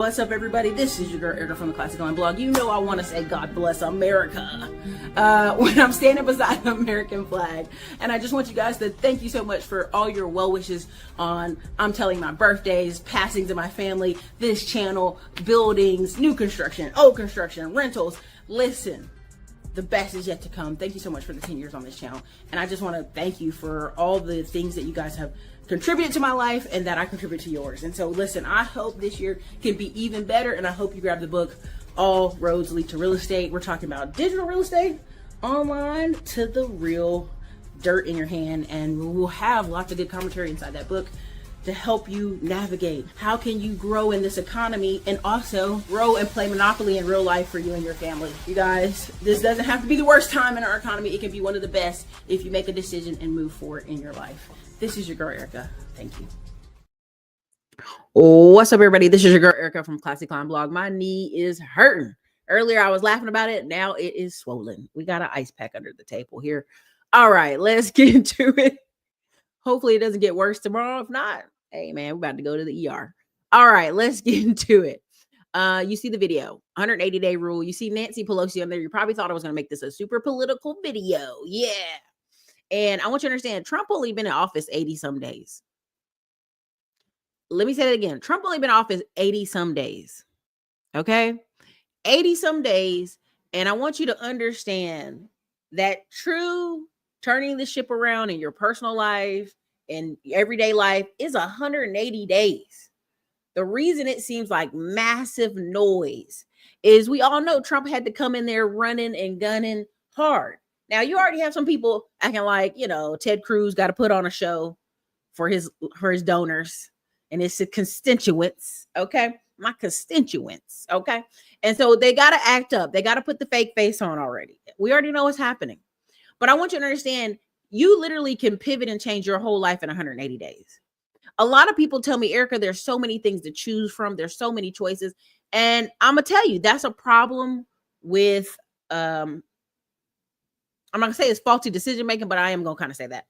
What's up, everybody? This is your girl Erica from the Classic Line Blog. You know I want to say God bless America when I'm standing beside the American flag. And I just want you guys to thank you so much for all your well wishes on, I'm telling my birthdays, passings of my family, this channel, buildings, new construction, old construction, rentals. Listen, the best is yet to come. Thank you so much for the 10 years on this channel. And I just want to thank you for all the things that you guys have contributed to my life and that I contribute to yours. And so listen, I hope this year can be even better, and I hope you grab the book, All Roads Lead to Real Estate. We're talking about digital real estate, online to the real dirt in your hand, and we'll have lots of good commentary inside that book to help you navigate how can you grow in this economy and also grow and play Monopoly in real life for you and your family. You guys, this doesn't have to be the worst time in our economy. It can be one of the best if you make a decision and move forward in your life. This is your girl Erica. Thank you. What's up, everybody? This is your girl Erica from Classic Line Blog. My knee is hurting. Earlier I was laughing about it. Now it is swollen. We got an ice pack under the table here. All right, let's get into it. Hopefully it doesn't get worse tomorrow. If not, hey man, we're about to go to the ER. All right, let's get into it. You see the video, 180-day rule. You see Nancy Pelosi on there. You probably thought I was going to make this a super political video. Yeah. And I want you to understand, Trump only been in office 80 some days. Let me say that again. Trump only been in office 80 some days. Okay? 80 some days. And I want you to understand that true turning the ship around in your personal life and everyday life is 180 days. The reason it seems like massive noise is we all know Trump had to come in there running and gunning hard. Now, you already have some people acting like, you know, Ted Cruz got to put on a show for his donors and his constituents, okay? My constituents, okay? And so they got to act up. They got to put the fake face on already. We already know what's happening. But I want you to understand, you literally can pivot and change your whole life in 180 days. A lot of people tell me, Erica, there's so many things to choose from. There's so many choices. And I'm going to tell you, that's a problem with, I'm not gonna say it's faulty decision making, but I am gonna kind of say that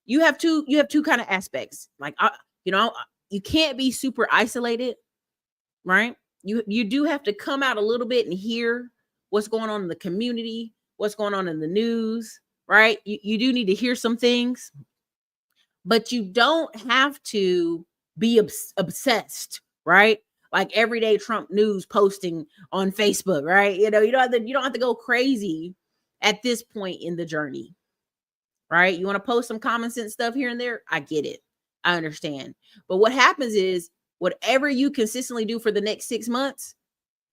you have two kind of aspects. Like, you can't be super isolated, right? You do have to come out a little bit and hear what's going on in the community, what's going on in the news, right? You do need to hear some things, but you don't have to be obsessed, right? Like everyday Trump news posting on Facebook, right? You don't have to go crazy at this point in the journey, right? You want to post some common sense stuff here and there. I get it. I understand. But what happens is whatever you consistently do for the next 6 months,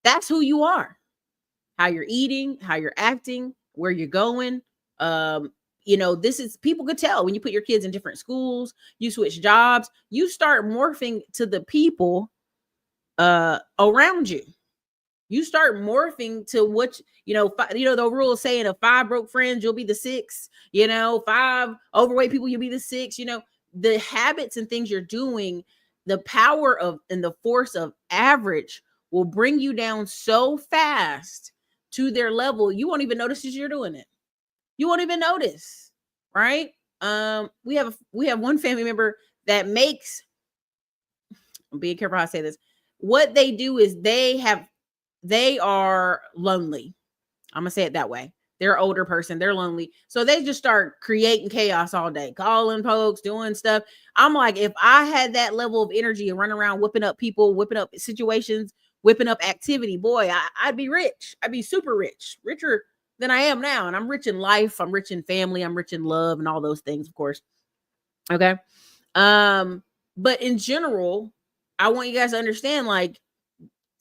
that's who you are. How you're eating, how you're acting, where you're going. This is, people could tell when you put your kids in different schools, you switch jobs, you start morphing to the people around you. You start morphing to what, the rule is saying of 5 broke friends, you'll be the 6, 5 overweight people, you'll be the 6, the habits and things you're doing, the power of and the force of average will bring you down so fast to their level. You won't even notice as you're doing it. You won't even notice, right? We have one family member that makes, I'm being careful how I say this. What they do is they are lonely. I'm gonna say it that way. They're an older person. They're lonely. So they just start creating chaos all day, calling folks, doing stuff. I'm like, if I had that level of energy and run around whipping up people, whipping up situations, whipping up activity, boy, I'd be rich. I'd be super rich, richer than I am now. And I'm rich in life. I'm rich in family. I'm rich in love and all those things, of course. Okay. But in general, I want you guys to understand, like,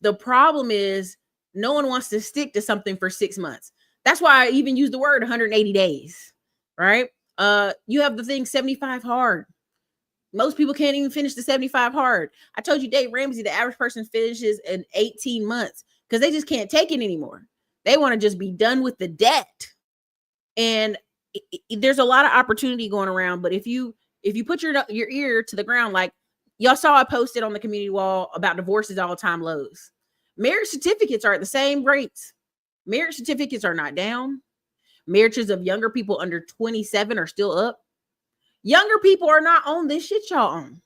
the problem is no one wants to stick to something for 6 months. That's why I even use the word 180 days, right? You have the thing 75 hard. Most people can't even finish the 75 hard. I told you, Dave Ramsey, the average person finishes in 18 months because they just can't take it anymore. They want to just be done with the debt. And there's a lot of opportunity going around. But if you put your ear to the ground, like, y'all saw I posted on the community wall about divorces all-time lows. Marriage certificates are at the same rates. Marriage certificates are not down. Marriages of younger people under 27 are still up. Younger people are not on this shit y'all on.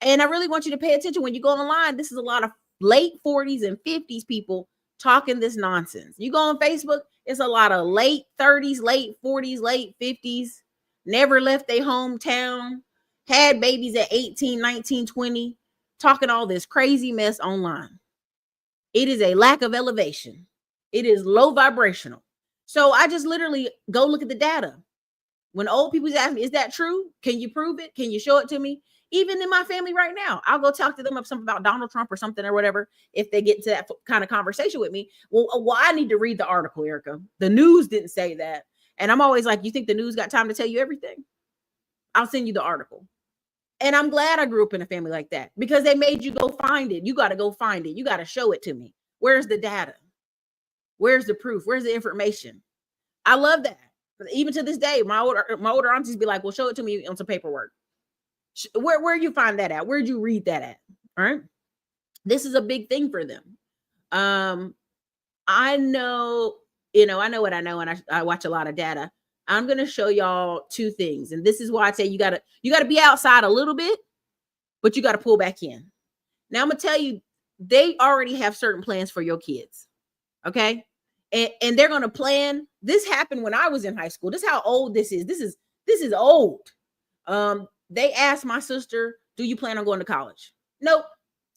And I really want you to pay attention when you go online. This is a lot of late 40s and 50s people talking this nonsense. You go on Facebook, it's a lot of late 30s, late 40s, late 50s, never left their hometown, had babies at 18, 19, 20, talking all this crazy mess online. It is a lack of elevation. It is low vibrational. So I just literally go look at the data. When old people ask me, is that true? Can you prove it? Can you show it to me? Even in my family right now, I'll go talk to them about something about Donald Trump or something or whatever. If they get to that kind of conversation with me, well, I need to read the article, Erica. The news didn't say that. And I'm always like, you think the news got time to tell you everything? I'll send you the article. And I'm glad I grew up in a family like that because they made you go find it. You got to go find it. You got to show it to me. Where's the data? Where's the proof? Where's the information? I love that. Even to this day, my older aunties be like, well, show it to me on some paperwork. Where you find that at? Where'd you read that at? All right. This is a big thing for them. I know, I know what I know, and I watch a lot of data. I'm going to show y'all two things. And this is why I say you got to be outside a little bit, but you got to pull back in. Now I'm going to tell you, they already have certain plans for your kids. Okay. And they're going to plan. This happened when I was in high school. This is how old this is. This is old. They asked my sister, do you plan on going to college? Nope.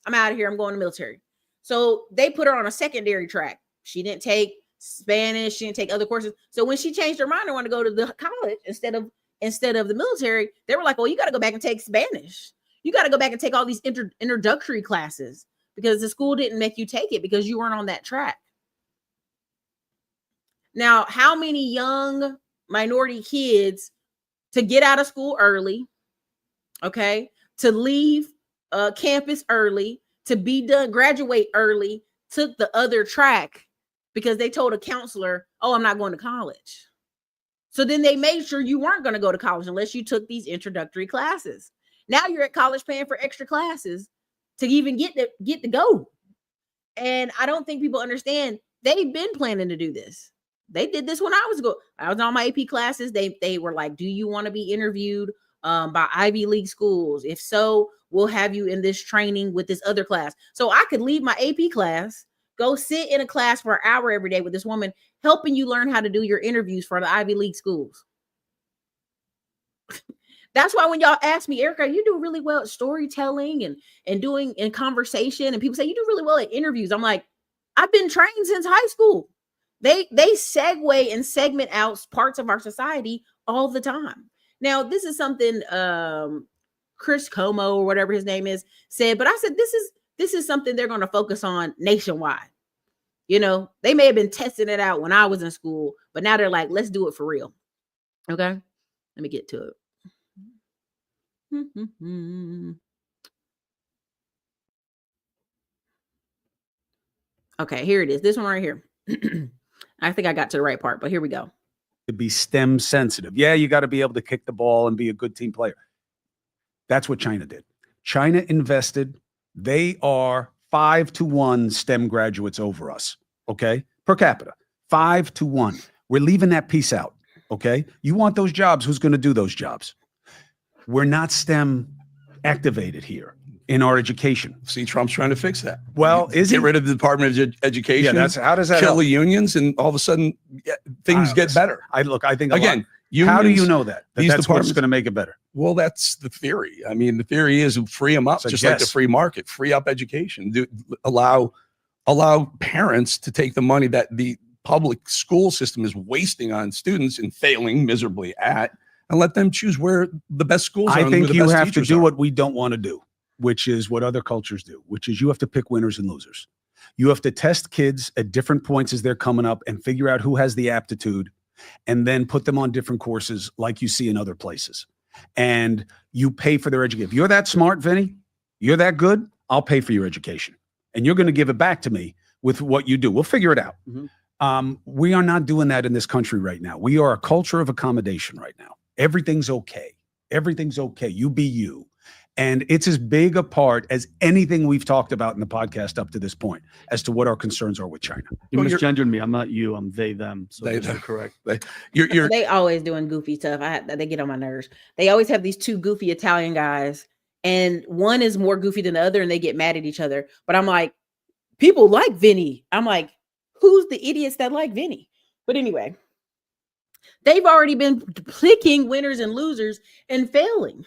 I'm out of here. I'm going to military. So they put her on a secondary track. She didn't take Spanish. She didn't take other courses. So when she changed her mind and wanted to go to the college instead of the military, they were like, well, you got to go back and take Spanish. You got to go back and take all these introductory classes because the school didn't make you take it because you weren't on that track. Now, how many young minority kids to get out of school early, okay, to leave campus early, to be done, graduate early, took the other track because they told a counselor, oh, I'm not going to college. So then they made sure you weren't going to go to college unless you took these introductory classes. Now you're at college paying for extra classes to even get to go. And I don't think people understand they've been planning to do this. They did this when I was on my AP classes. They were like, do you want to be interviewed by Ivy League schools? If so, we'll have you in this training with this other class. So I could leave my AP class, go sit in a class for an hour every day with this woman, helping you learn how to do your interviews for the Ivy League schools. That's why when y'all ask me, Erica, you do really well at storytelling and doing in conversation, and people say you do really well at interviews. I'm like, I've been trained since high school. They segue and segment out parts of our society all the time. Now, this is something Chris Como or whatever his name is said, but I said this is something they're going to focus on nationwide. They may have been testing it out when I was in school, but now they're like, let's do it for real. Okay, let me get to it. Okay, here it is. This one right here. I think I got to the right part, but here we go. To be STEM sensitive. Yeah, you got to be able to kick the ball and be a good team player. That's what China did. China invested. They are 5-1 STEM graduates over us. Okay. Per capita, 5-1. We're leaving that piece out. Okay. You want those jobs. Who's going to do those jobs? We're not STEM activated here in our education. See, Trump's trying to fix that. Well, get rid of the Department of Education. Yeah, how does that kill help? The unions, and all of a sudden things get better. I think again. Unions, how do you know that's what's going to make it better? Well, that's the theory. I mean, the theory is free them up, just like the free market. Free up education. Allow parents to take the money that the public school system is wasting on students and failing miserably at, and let them choose where the best schools are. I think you have to do what we don't want to do, which is what other cultures do, which is you have to pick winners and losers. You have to test kids at different points as they're coming up and figure out who has the aptitude, and then put them on different courses like you see in other places. And you pay for their education. If you're that smart, Vinny, you're that good, I'll pay for your education. And you're going to give it back to me with what you do. We'll figure it out. Mm-hmm. We are not doing that in this country right now. We are a culture of accommodation right now. Everything's okay. Everything's okay. You be you. And it's as big a part as anything we've talked about in the podcast up to this point as to what our concerns are with China. You misgendered me. I'm not you. I'm they, them. So they're correct. They always doing goofy stuff. They get on my nerves. They always have these two goofy Italian guys, and one is more goofy than the other, and they get mad at each other. But I'm like, people like Vinny. I'm like, who's the idiots that like Vinny? But anyway, they've already been picking winners and losers and failing.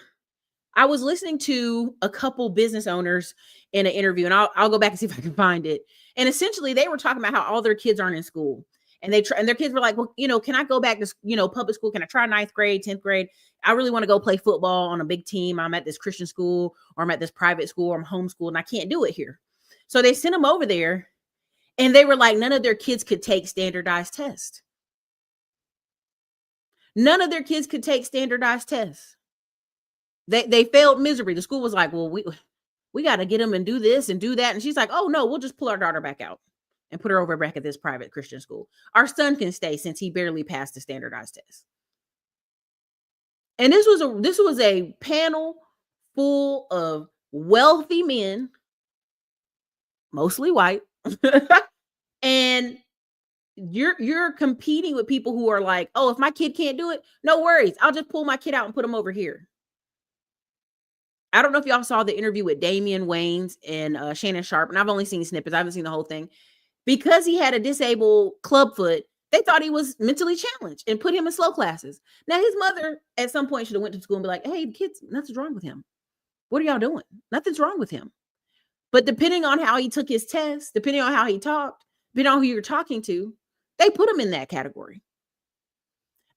I was listening to a couple business owners in an interview, and I'll go back and see if I can find it. And essentially, they were talking about how all their kids aren't in school, and and their kids were like, "Well, can I go back to public school? Can I try ninth grade, 10th grade? I really want to go play football on a big team. I'm at this Christian school, or I'm at this private school, or I'm homeschooled, and I can't do it here." So they sent them over there, and they were like, none of their kids could take standardized tests. None of their kids could take standardized tests. They failed miserably. The school was like, well, we got to get them and do this and do that. And she's like, oh no, we'll just pull our daughter back out and put her over back at this private Christian school. Our son can stay since he barely passed the standardized test. And this was a panel full of wealthy men, mostly white. And you're competing with people who are like, oh, if my kid can't do it, no worries. I'll just pull my kid out and put him over here. I don't know if y'all saw the interview with Damian Wayans and Shannon Sharp, and I've only seen snippets. I haven't seen the whole thing. Because he had a disabled club foot, they thought he was mentally challenged and put him in slow classes. Now, his mother at some point should have went to school and be like, hey, kids, nothing's wrong with him. What are y'all doing? Nothing's wrong with him. But depending on how he took his test, depending on how he talked, depending on who you're talking to, they put him in that category.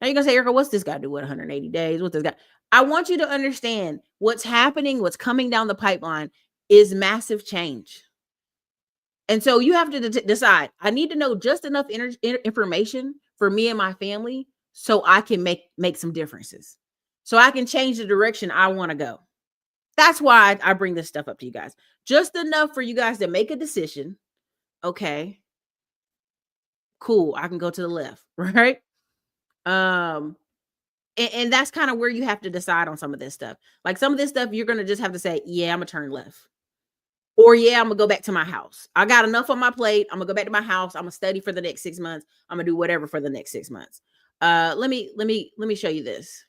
Now you're going to say, Erica, what's this guy do with 180 days? What's this guy? I want you to understand what's happening, what's coming down the pipeline is massive change. And so you have to decide, I need to know just enough information for me and my family so I can make some differences. So I can change the direction I want to go. That's why I bring this stuff up to you guys. Just enough for you guys to make a decision. Okay. Cool. I can go to the left, right? And that's kind of where you have to decide on some of this stuff. Like some of this stuff, you're going to just have to say, yeah, I'm going to turn left. Or yeah, I'm going to go back to my house. I got enough on my plate. I'm going to go back to my house. I'm going to study for the next 6 months. I'm going to do whatever for the next 6 months. Let me show you this.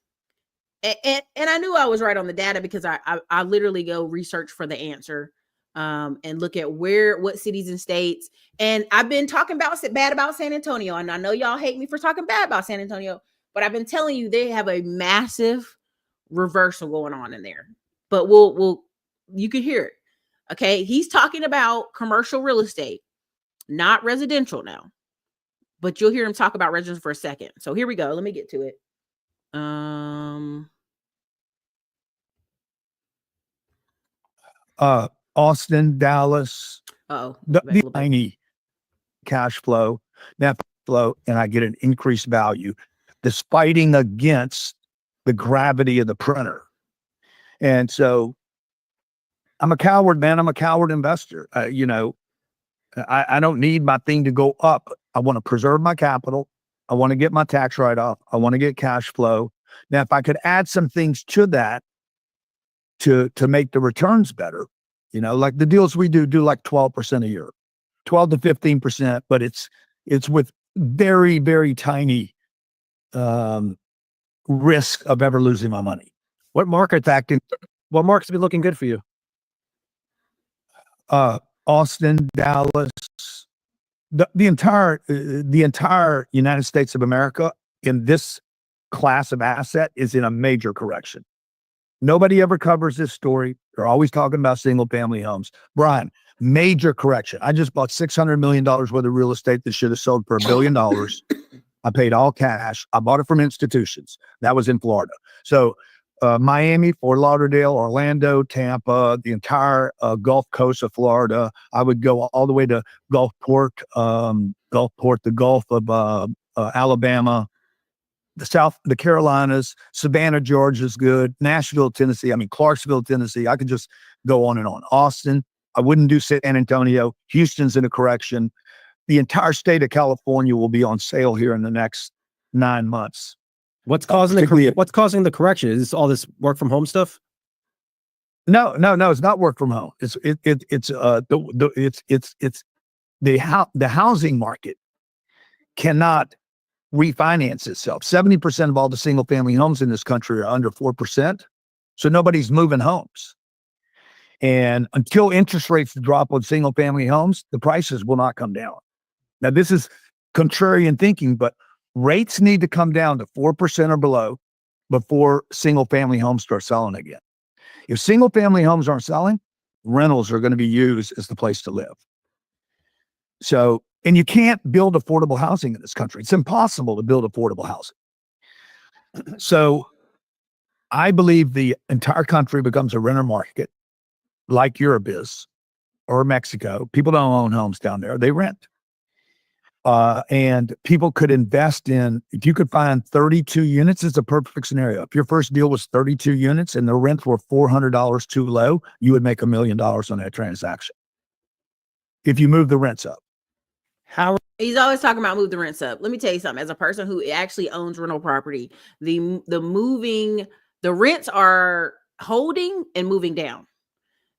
And I knew I was right on the data because I literally go research for the answer and look at what cities and states. And I've been talking bad about San Antonio. And I know y'all hate me for talking bad about San Antonio, but I've been telling you they have a massive reversal going on in there. But you can hear it. Okay. He's talking about commercial real estate, not residential now, but you'll hear him talk about residential for a second. So here we go. Let me get to it. Austin, Dallas, the tiny cash flow, net flow, and I get an increased value. This fighting against the gravity of the printer. And so I'm a coward, man. I'm a coward investor. I don't need my thing to go up. I want to preserve my capital. I want to get my tax write-off. I want to get cash flow. Now, if I could add some things to that to make the returns better, like the deals we do like 12% a year, 12 to 15%, but it's with very, very tiny risk of ever losing my money. What market's been looking good for you? Austin, Dallas, the entire United States of America in this class of asset is in a major correction. Nobody ever covers this story. They're always talking about single family homes. Brian, major correction. I just bought $600 million worth of real estate that should have sold for $1 billion. I paid all cash. I bought it from institutions. That was in Florida. So Miami, Fort Lauderdale, Orlando, Tampa, the entire Gulf Coast of Florida. I would go all the way to Gulfport, the Gulf of Alabama, the Carolinas, Savannah, Georgia is good. Nashville, Tennessee. Clarksville, Tennessee. I could just go on and on. Austin. I wouldn't do San Antonio. Houston's in a correction. The entire state of California will be on sale here in the next 9 months. What's causing the correction? Is this all this work from home stuff? No, it's not work from home. It's the housing market cannot refinance itself. 70% of all the single family homes in this country are under 4%. So nobody's moving homes. And until interest rates drop on single family homes, the prices will not come down. Now, this is contrarian thinking, but rates need to come down to 4% or below before single family homes start selling again. If single family homes aren't selling, rentals are going to be used as the place to live. So, and you can't build affordable housing in this country. It's impossible to build affordable housing. So I believe the entire country becomes a renter market like Europe is, or Mexico. People don't own homes down there. They rent. And people could invest in, if you could find 32 units, it's a perfect scenario. If your first deal was 32 units and the rents were $400 too low, you would make $1 million on that transaction. If you move the rents up. How He's always talking about move the rents up. Let me tell you something. As a person who actually owns rental property, the rents are holding and moving down.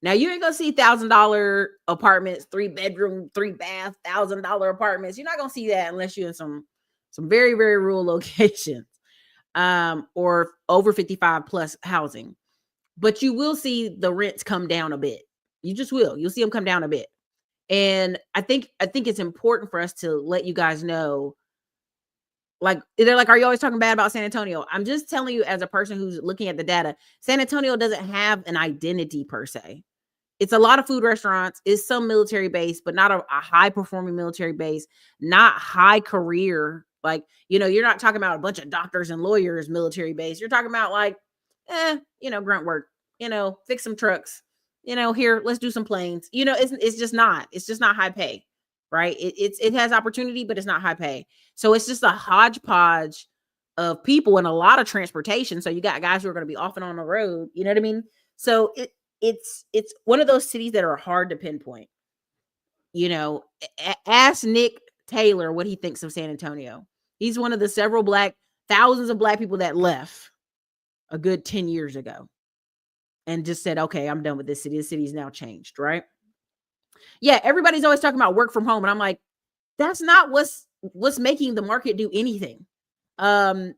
Now you ain't gonna see $1,000 apartments, 3-bedroom, 3-bath, $1,000 apartments. You're not gonna see that unless you're in some very, very rural locations, or over 55 plus housing. But you will see the rents come down a bit. You just will. You'll see them come down a bit. And I think it's important for us to let you guys know, like, they're like, are you always talking bad about San Antonio? I'm just telling you, as a person who's looking at the data, San Antonio doesn't have an identity per se. It's a lot of food restaurants, it's some military base, but not a high performing military base, not high career. Like, you're not talking about a bunch of doctors and lawyers military base. You're talking about like, grunt work, fix some trucks, here, let's do some planes. It's just not high pay, right? It has opportunity, but it's not high pay. So it's just a hodgepodge of people and a lot of transportation. So you got guys who are going to be off and on the road. You know what I mean? So it's one of those cities that are hard to pinpoint. Ask Nick Taylor what he thinks of San Antonio. He's one of the thousands of black people that left a good 10 years ago and just said, okay, I'm done with this city. This city's now changed, right? Yeah, everybody's always talking about work from home. And I'm like, that's not what's making the market do anything. I'm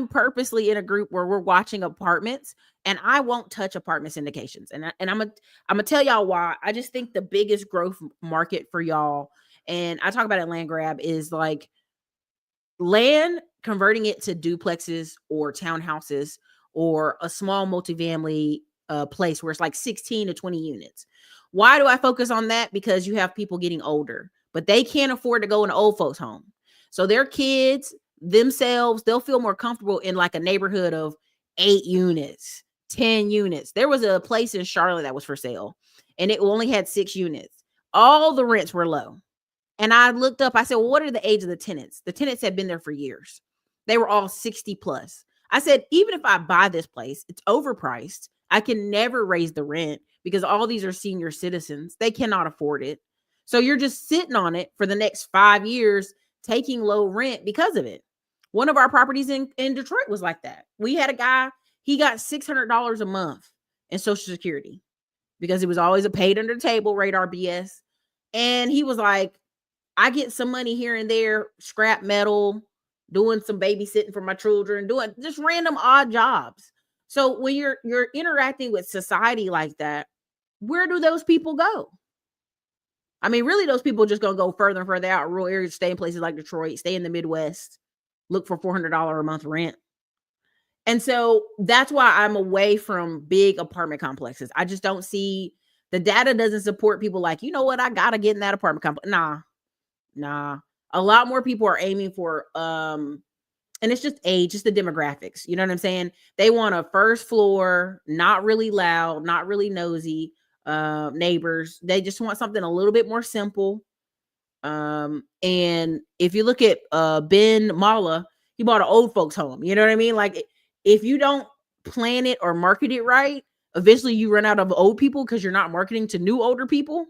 purposely in a group where we're watching apartments, and I won't touch apartment syndications. And I'm gonna tell y'all why. I just think the biggest growth market for y'all, and I talk about it, land grab, is like land, converting it to duplexes or townhouses or a small multifamily place where it's like 16 to 20 units. Why do I focus on that? Because you have people getting older, but they can't afford to go in an old folks home. So their kids themselves, they'll feel more comfortable in like a neighborhood of 8 units, 10 units. There was a place in Charlotte that was for sale, and it only had 6 units. All the rents were low. And I looked up, I said, well, what are the age of the tenants? The tenants had been there for years. They were all 60 plus. I said, even if I buy this place, it's overpriced. I can never raise the rent because all these are senior citizens. They cannot afford it. So you're just sitting on it for the next 5 years, taking low rent because of it. One of our properties in Detroit was like that. We had a guy, he got $600 a month in Social Security because it was always a paid under the table radar BS. And he was like, I get some money here and there, scrap metal, doing some babysitting for my children, doing just random odd jobs. So when you're interacting with society like that, where do those people go? I mean, really, those people are just going to go further and further out, rural areas, stay in places like Detroit, stay in the Midwest, look for $400 a month rent. And so that's why I'm away from big apartment complexes. I just don't see, the data doesn't support people like, you know what, I got to get in that apartment complex. Nah. A lot more people are aiming for, and it's just age, just the demographics. You know what I'm saying? They want a first floor, not really loud, not really nosy neighbors. They just want something a little bit more simple. And if you look at Ben Mala, he bought an old folks home. You know what I mean? Like, if you don't plan it or market it right, eventually you run out of old people because you're not marketing to new older people.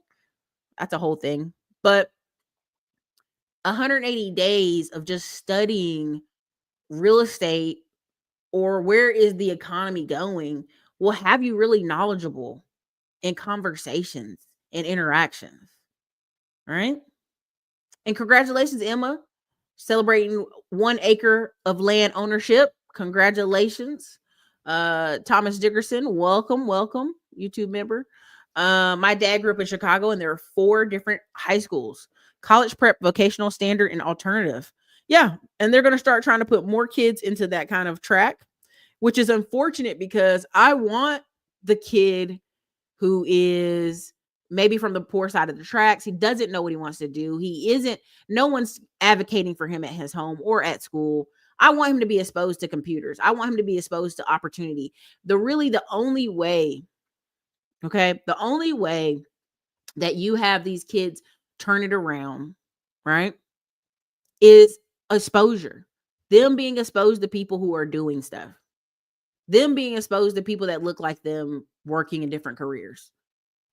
That's a whole thing. But 180 days of just studying real estate or where is the economy going will have you really knowledgeable in conversations and interactions. All right. And congratulations, Emma, celebrating 1 acre of land ownership. Congratulations. Thomas Dickerson, welcome. YouTube member. My dad grew up in Chicago, and there are 4 different high schools: college prep, vocational, standard, and alternative. Yeah, and they're going to start trying to put more kids into that kind of track, which is unfortunate because I want the kid who is maybe from the poor side of the tracks. He doesn't know what he wants to do. No one's advocating for him at his home or at school. I want him to be exposed to computers. I want him to be exposed to opportunity. The only way, okay, the only way that you have these kids turn it around, right, is exposure. Them being exposed to people who are doing stuff. Them being exposed to people that look like them working in different careers.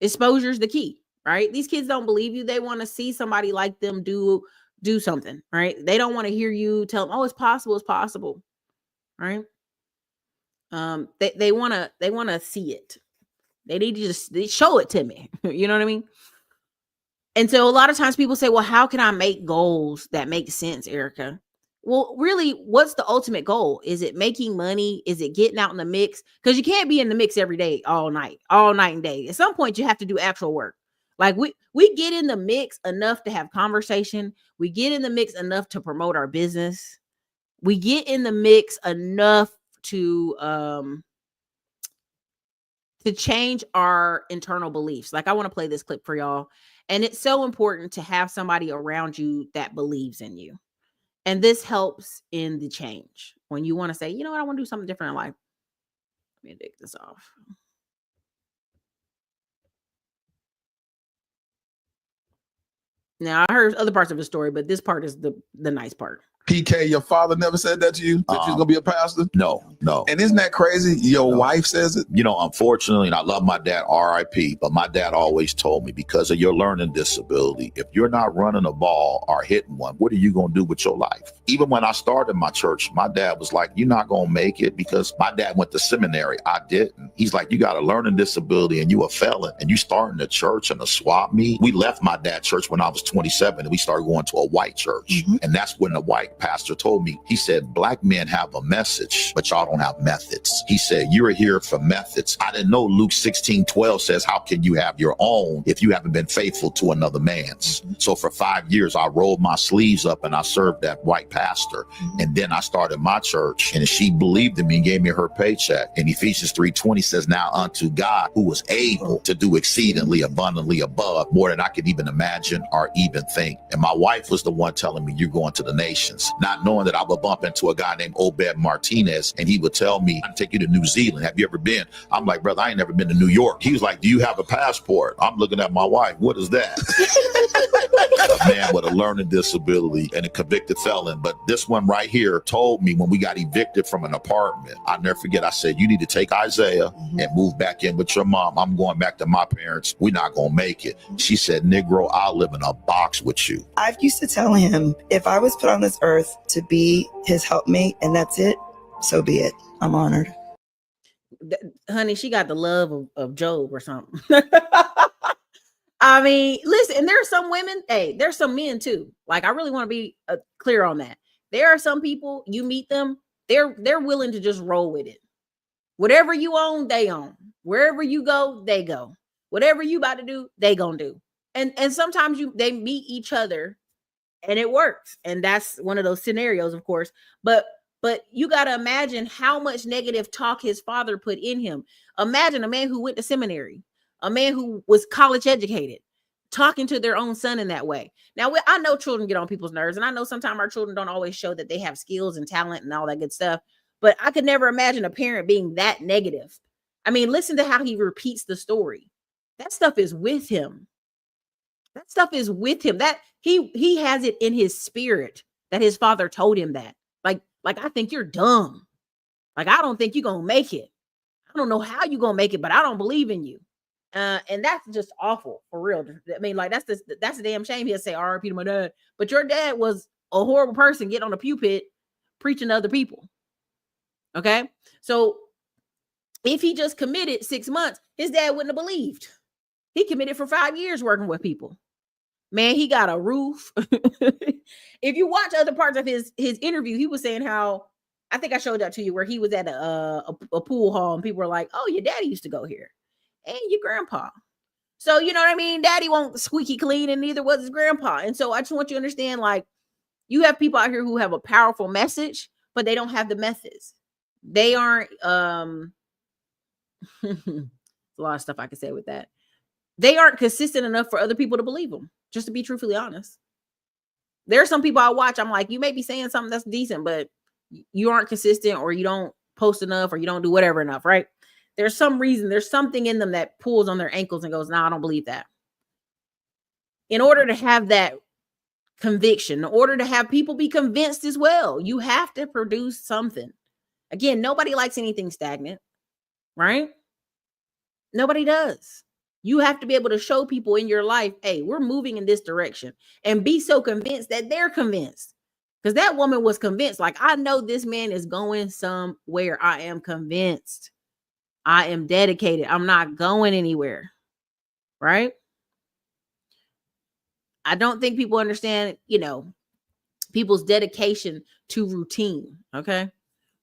Exposure is the key, right? These kids don't believe you. They want to see somebody like them do something, right? They don't want to hear you tell them, oh, it's possible, right? They want to see it. They need to just show it to me. You know what I mean? And so a lot of times people say, well, how can I make goals that make sense, Erica? Well, really, what's the ultimate goal? Is it making money? Is it getting out in the mix? Because you can't be in the mix every day, all night and day. At some point, you have to do actual work. Like we get in the mix enough to have conversation. We get in the mix enough to promote our business. We get in the mix enough to change our internal beliefs. Like, I want to play this clip for y'all. And it's so important to have somebody around you that believes in you. And this helps in the change. When you want to say, you know what, I want to do something different in life. Let me take this off. Now, I heard other parts of the story, but this part is the nice part. PK, your father never said that to you, that you're gonna be a pastor? No. And isn't that crazy? Your wife says it? You know, unfortunately, and I love my dad, RIP, but my dad always told me, because of your learning disability, if you're not running a ball or hitting one, what are you gonna do with your life? Even when I started my church, my dad was like, you're not gonna make it, because my dad went to seminary. I didn't. He's like, you got a learning disability and you a felon and you starting a church and a swap meet. We left my dad's church when I was 27 and we started going to a white church. And that's when the white pastor told me, he said, black men have a message, but y'all don't have methods. He said, you're here for methods. I didn't know Luke 16:12 says, how can you have your own if you haven't been faithful to another man's? So for 5 years, I rolled my sleeves up and I served that white pastor. And then I started my church, and she believed in me and gave me her paycheck. And Ephesians 3:20 says, now unto God, who was able to do exceedingly abundantly above more than I could even imagine or even think. And my wife was the one telling me, you're going to the nations, not knowing that I would bump into a guy named Obed Martinez, and he would tell me, I'd take you to New Zealand. Have you ever been? I'm like, brother, I ain't never been to New York. He was like, do you have a passport? I'm looking at my wife. What is that? A man with a learning disability and a convicted felon. But this one right here told me when we got evicted from an apartment, I'll never forget, I said, you need to take Isaiah and move back in with your mom. I'm going back to my parents. We're not going to make it. She said, Negro, I'll live in a box with you. I used to tell him, if I was put on this earth to be his helpmate and that's it, so be it. I'm honored. Honey, she got the love of Job or something. I mean, listen, and there are some women, hey, there's some men too. Like, I really want to be clear on that. There are some people, you meet them, they're willing to just roll with it. Whatever you own, they own. Wherever you go, they go. Whatever you about to do, they gonna do. And sometimes they meet each other and it works. And that's one of those scenarios, of course. But you got to imagine how much negative talk his father put in him. Imagine a man who went to seminary, a man who was college educated, talking to their own son in that way. Now, I know children get on people's nerves, and I know sometimes our children don't always show that they have skills and talent and all that good stuff, but I could never imagine a parent being that negative. I mean, listen to how he repeats the story. That stuff is with him. That stuff is with him. That he has it in his spirit that his father told him that. Like, I think you're dumb. Like, I don't think you're going to make it. I don't know how you're going to make it, but I don't believe in you. And that's just awful, for real. I mean, like, that's a damn shame. He'll say RIP to my dad, but your dad was a horrible person getting on a pulpit preaching to other people. Okay. So if he just committed 6 months, his dad wouldn't have believed. He committed for 5 years working with people. Man, he got a roof. If you watch other parts of his interview, he was saying how, I think I showed that to you, where he was at a pool hall and people were like, oh, your daddy used to go here. and your grandpa. So, you know what I mean? Daddy won't squeaky clean, and neither was his grandpa. And so I just want you to understand, like, you have people out here who have a powerful message, but they don't have the methods. They aren't, a lot of stuff I can say with that. They aren't consistent enough for other people to believe them, just to be truthfully honest. There are some people I watch, I'm like, you may be saying something that's decent, but you aren't consistent, or you don't post enough, or you don't do whatever enough, right? There's some reason, there's something in them that pulls on their ankles and goes, nah, I don't believe that. In order to have that conviction, in order to have people be convinced as well, you have to produce something. Again, nobody likes anything stagnant, right? Nobody does. You have to be able to show people in your life, hey, we're moving in this direction, and be so convinced that they're convinced. Because that woman was convinced, like, I know this man is going somewhere. I am convinced. I am dedicated. I'm not going anywhere. Right? I don't think people understand, people's dedication to routine. Okay.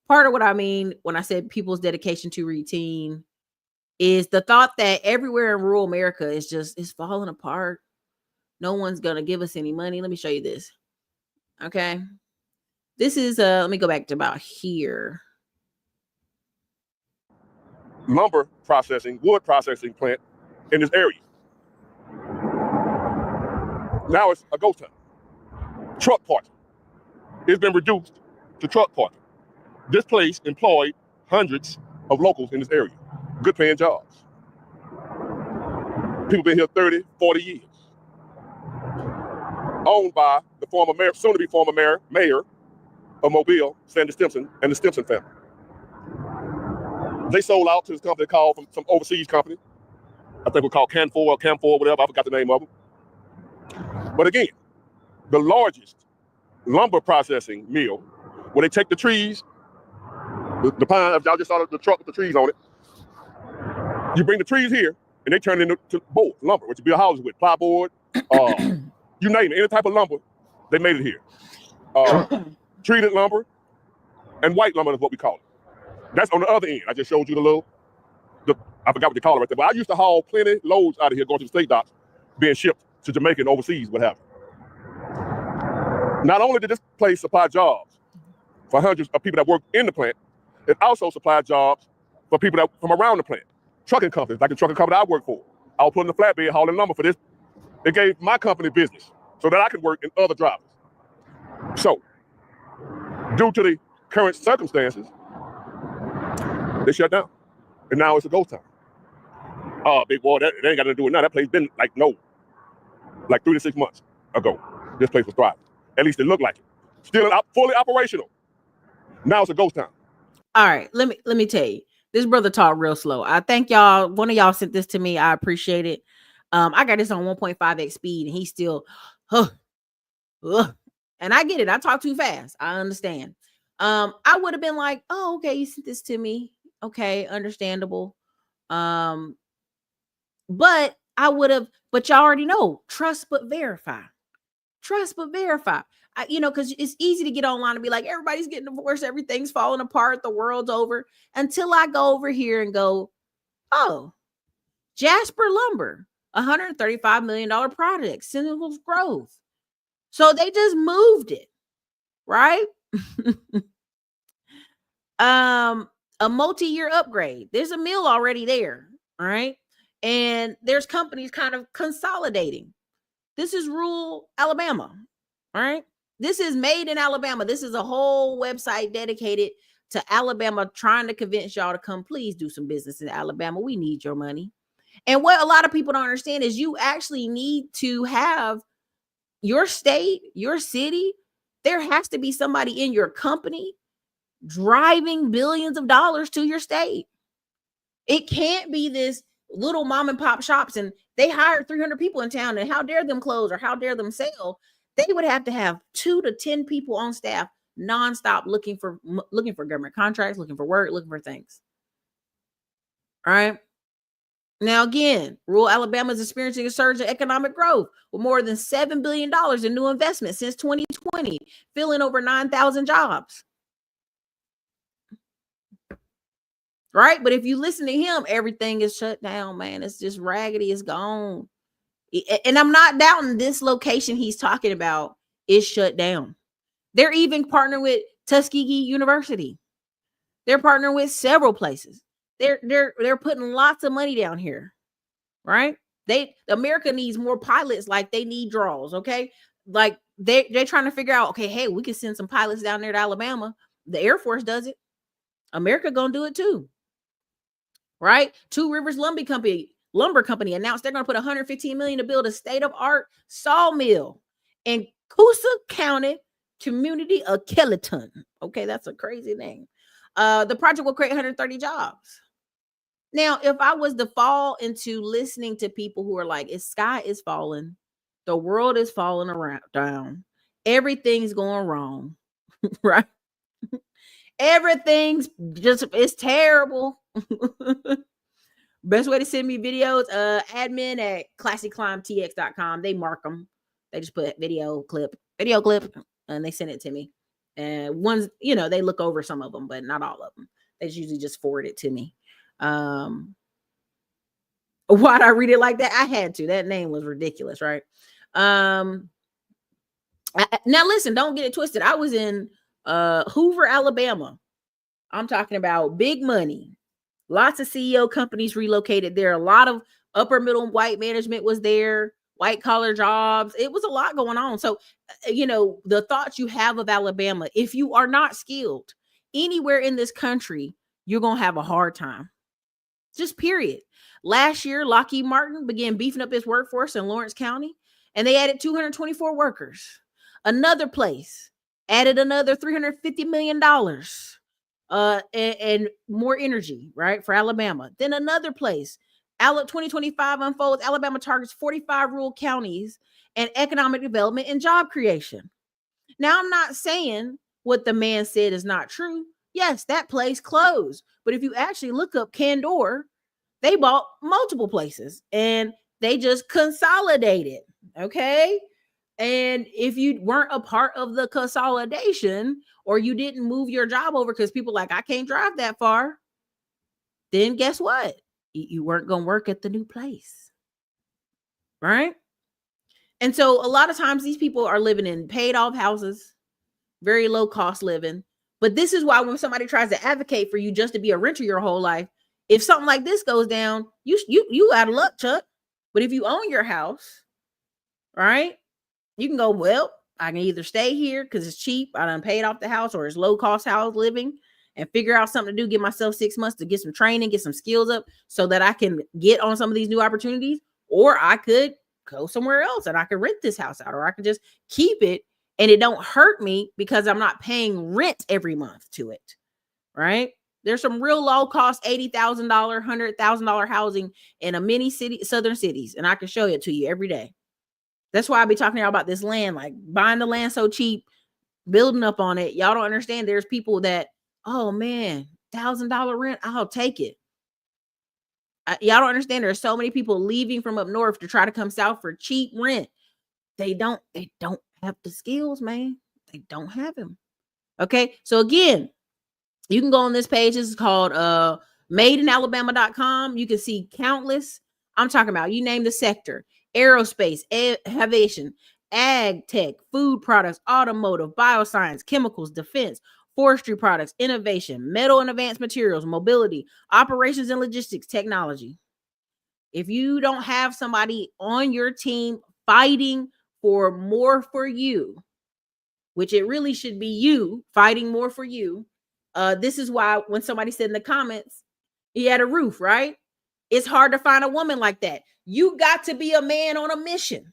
Part of what I mean when I said people's dedication to routine is the thought that everywhere in rural America is falling apart. No one's going to give us any money. Let me show you this. Okay. This is, let me go back to about here. Lumber processing, wood processing plant in this area. Now it's a ghost town. Truck parking. It's been reduced to truck parking. This place employed hundreds of locals in this area. Good paying jobs. People been here 30, 40 years. Owned by the former mayor, soon to be former mayor of Mobile, Sandy Stimpson, and the Stimpson family. They sold out to this company called from some overseas company. I think we're called Canfor, whatever. I forgot the name of them. But again, the largest lumber processing mill, where they take the trees, the pine, if y'all just saw the truck with the trees on it, you bring the trees here, and they turn it into board, lumber, which you build houses with, plywood, you name it, any type of lumber, they made it here. Treated lumber and white lumber is what we call it. That's on the other end. I just showed you I forgot what they call it right there, but I used to haul plenty loads out of here going to the state docks, being shipped to Jamaica and overseas, what have you. Not only did this place supply jobs for hundreds of people that work in the plant, it also supplied jobs for people that from around the plant. Trucking companies, like the trucking company I work for. I was putting the flatbed hauling lumber for this. It gave my company business so that I could work in other drivers. So, due to the current circumstances, they shut down. And now it's a ghost town. Oh, big boy, that ain't got nothing to do with nothing. That place been like 3 to 6 months ago. This place was thriving. At least it looked like it. Still fully operational. Now it's a ghost town. All right, let me tell you. This brother talked real slow. I thank y'all. One of y'all sent this to me. I appreciate it. I got this on 1.5x speed, and he's still, and I get it. I talk too fast. I understand. I would have been like, oh, okay, you sent this to me. Okay, understandable. But but y'all already know, trust but verify. Trust but verify. Because it's easy to get online and be like, everybody's getting divorced, everything's falling apart, the world's over. Until I go over here and go, oh, Jasper Lumber, $135 million project, Sentinel's growth. So they just moved it, right? A multi-year upgrade. There's a mill already there, right? And there's companies kind of consolidating. This is rural Alabama, right? This is made in Alabama. This is a whole website dedicated to Alabama, trying to convince y'all to come, please do some business in Alabama. We need your money. And what a lot of people don't understand is you actually need to have your state, your city. There has to be somebody in your company driving billions of dollars to your state. It can't be this little mom and pop shops and they hired 300 people in town, and how dare them close or how dare them sell. They would have to have 2 to 10 people on staff nonstop looking for government contracts, looking for work, looking for things. All right. Now, again, rural Alabama is experiencing a surge in economic growth with more than $7 billion in new investment since 2020, filling over 9,000 jobs. right? But if you listen to him, everything is shut down, man. It's just raggedy. It's gone. And I'm not doubting this location he's talking about is shut down. They're even partnering with Tuskegee University. They're partnering with several places. They're putting lots of money down here, right? America needs more pilots like they need draws, okay? Like they're trying to figure out, okay, hey, we can send some pilots down there to Alabama. The Air Force does it. America gonna do it too, right? Two Rivers Lumber Company announced they're gonna put $115 million to build a state-of-art sawmill in Coosa County community of Kellyton. Okay, that's a crazy name. The project will create 130 jobs. Now, if I was to fall into listening to people who are like, "It's sky is falling, the world is falling around down, everything's going wrong," right? Everything's just it's terrible. Best way to send me videos, admin at classyclimbtx.com. They mark them. They just put video clip, and they send it to me. And ones, they look over some of them, but not all of them. They usually just forward it to me. Why'd I read it like that? I had to. That name was ridiculous, right? Now listen, don't get it twisted. I was in Hoover, Alabama. I'm talking about big money. Lots of CEO companies relocated there. A lot of upper middle white management was there. White collar jobs. It was a lot going on. So, the thoughts you have of Alabama, if you are not skilled anywhere in this country, you're going to have a hard time. Just period. Last year, Lockheed Martin began beefing up its workforce in Lawrence County, and they added 224 workers. Another place added another $350 million and more energy, right, for Alabama. Then another place, 2025 unfolds, Alabama targets 45 rural counties and economic development and job creation. Now, I'm not saying what the man said is not true. Yes, that place closed. But if you actually look up Candor, they bought multiple places and they just consolidated. Okay. And if you weren't a part of the consolidation or you didn't move your job over because people like, I can't drive that far, then guess what? You weren't going to work at the new place. Right. And so a lot of times these people are living in paid off houses, very low cost living. But this is why when somebody tries to advocate for you just to be a renter your whole life, if something like this goes down, you out of luck, Chuck. But if you own your house, right, you can go, well, I can either stay here because it's cheap, I done paid off the house, or it's low cost house living, and figure out something to do, give myself 6 months to get some training, get some skills up so that I can get on some of these new opportunities. Or I could go somewhere else and I could rent this house out, or I could just keep it and it don't hurt me because I'm not paying rent every month to it, right? There's some real low cost $80,000, $100,000 housing in a many southern cities, and I can show it to you every day. That's why I be talking to y'all about this land, like buying the land so cheap, building up on it. Y'all don't understand. There's people that, oh man, $1,000 rent, I'll take it. Y'all don't understand. There's so many people leaving from up north to try to come south for cheap rent. They don't have the skills, man. They don't have them. Okay. So again, you can go on this page. This is called madeinalabama.com. You can see countless. I'm talking about, you name the sector: aerospace, aviation, ag tech, food products, automotive, bioscience, chemicals, defense, forestry products, innovation, metal and advanced materials, mobility, operations and logistics, technology. If you don't have somebody on your team fighting for more for you, which it really should be you fighting more for you. This is why when somebody said in the comments, he had a roof, right? It's hard to find a woman like that. You got to be a man on a mission.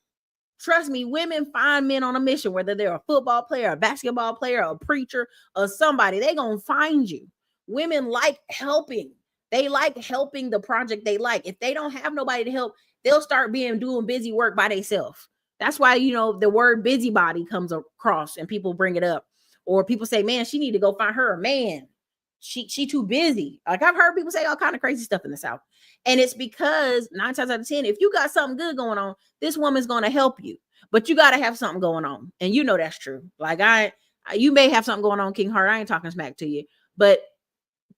Trust me, women find men on a mission, whether they're a football player, a basketball player, a preacher, or somebody, they gonna find you. Women like helping. They like helping the project they like. If they don't have nobody to help, they'll start doing busy work by themselves. That's why, the word busybody comes across and people bring it up. Or people say, man, she need to go find her a man. She too busy. Like, I've heard people say all kind of crazy stuff in the South. And it's because 9 times out of 10, if you got something good going on, this woman's going to help you. But you got to have something going on. And that's true. Like, you may have something going on, King Heart. I ain't talking smack to you. But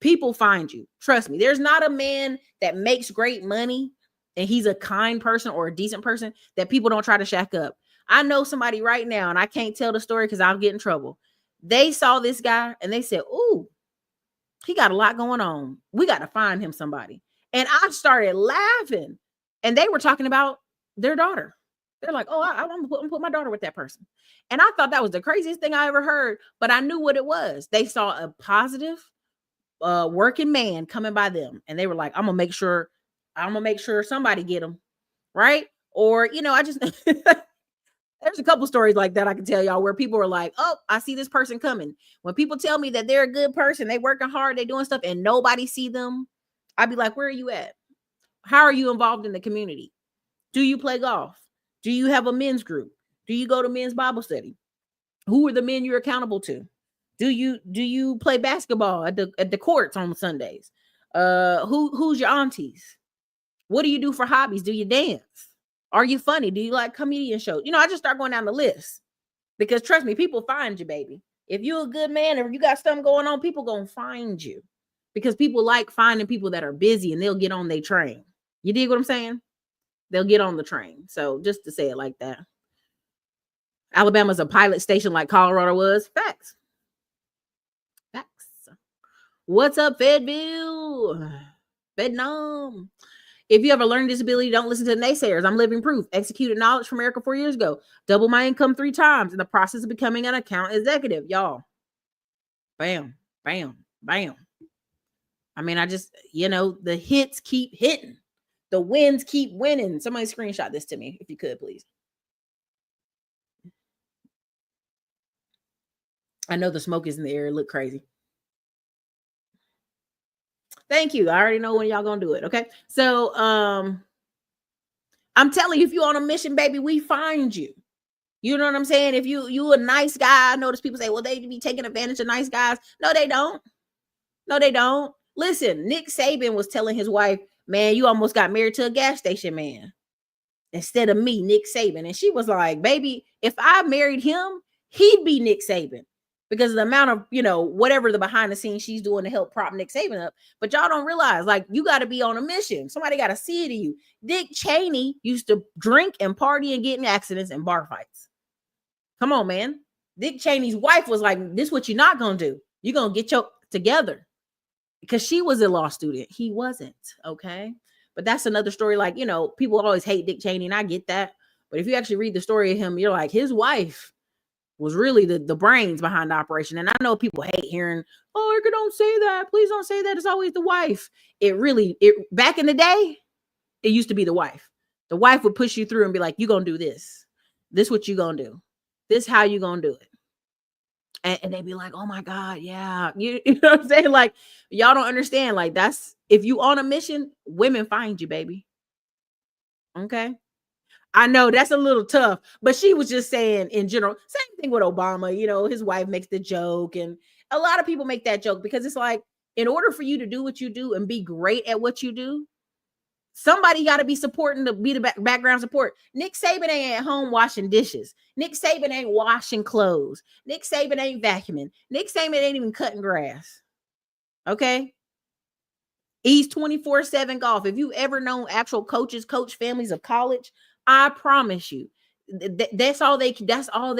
People find you. Trust me. There's not a man that makes great money and he's a kind person or a decent person that people don't try to shack up. I know somebody right now, and I can't tell the story because I'll get in trouble. They saw this guy and they said, "Ooh, he got a lot going on. We got to find him somebody." And I started laughing. And they were talking about their daughter. They're like, "Oh, I want to put my daughter with that person." And I thought that was the craziest thing I ever heard, but I knew what it was. They saw a positive working man coming by them, and they were like, I'm gonna make sure somebody get him, right? Or, I just there's a couple stories like that I can tell y'all where people are like, "Oh, I see this person coming." When people tell me that they're a good person, they working hard, they doing stuff, and nobody see them, I'd be like, "Where are you at? How are you involved in the community? Do you play golf? Do you have a men's group? Do you go to men's Bible study? Who are the men you're accountable to? Do you play basketball at the courts on Sundays? Who's your aunties? What do you do for hobbies? Do you dance? Are you funny? Do you like comedian shows?" I just start going down the list because trust me, people find you, baby. If you're a good man or you got something going on, people gonna find you because people like finding people that are busy and they'll get on their train. You dig what I'm saying? They'll get on the train. So just to say it like that. Alabama's a pilot station like Colorado was. Facts. What's up, Fedville? Vietnam. If you have a learning disability, don't listen to the naysayers. I'm living proof. Executed knowledge from America 4 years ago. Double my income 3 times in the process of becoming an account executive. Y'all. Bam, bam, bam. I mean, I just, the hits keep hitting. The wins keep winning. Somebody screenshot this to me, if you could, please. I know the smoke is in the air. It look crazy. Thank you. I already know when y'all gonna do it. Okay. So I'm telling you, if you're on a mission, baby, we find you. You know what I'm saying? If you a nice guy, I notice people say, well, they be taking advantage of nice guys. No, they don't. No, they don't. Listen, Nick Saban was telling his wife, "Man, you almost got married to a gas station man instead of me, Nick Saban." And she was like, "Baby, if I married him, he'd be Nick Saban." Because of the amount of, whatever the behind the scenes she's doing to help prop Nick Saban up. But y'all don't realize, like, you got to be on a mission. Somebody got to see it in you. Dick Cheney used to drink and party and get in accidents and bar fights. Come on, man. Dick Cheney's wife was like, "This is what you're not going to do. You're going to get your together." Because she was a law student. He wasn't. Okay. But that's another story. Like, people always hate Dick Cheney, and I get that. But if you actually read the story of him, you're like, his wife was really the brains behind the operation. And I know people hate hearing, "Oh, Erica, don't say that. Please don't say that. It's always the wife." It back in the day, it used to be the wife. The wife would push you through and be like, "You gonna do this. This what you gonna do. This how you gonna do it." And they'd be like, "Oh my God, yeah." You know what I'm saying? Like, y'all don't understand. Like, that's, if you on a mission, women find you, baby. Okay. I know that's a little tough, but she was just saying in general, same thing with Obama. His wife makes the joke, and a lot of people make that joke because it's like, in order for you to do what you do and be great at what you do, somebody got to be supporting, to be the background support. Nick Saban ain't at home washing dishes. Nick Saban ain't washing clothes. Nick Saban ain't vacuuming. Nick Saban ain't even cutting grass. Okay. He's 24/7 golf. If you've ever known actual coaches, coach families of college, I promise you, that's all they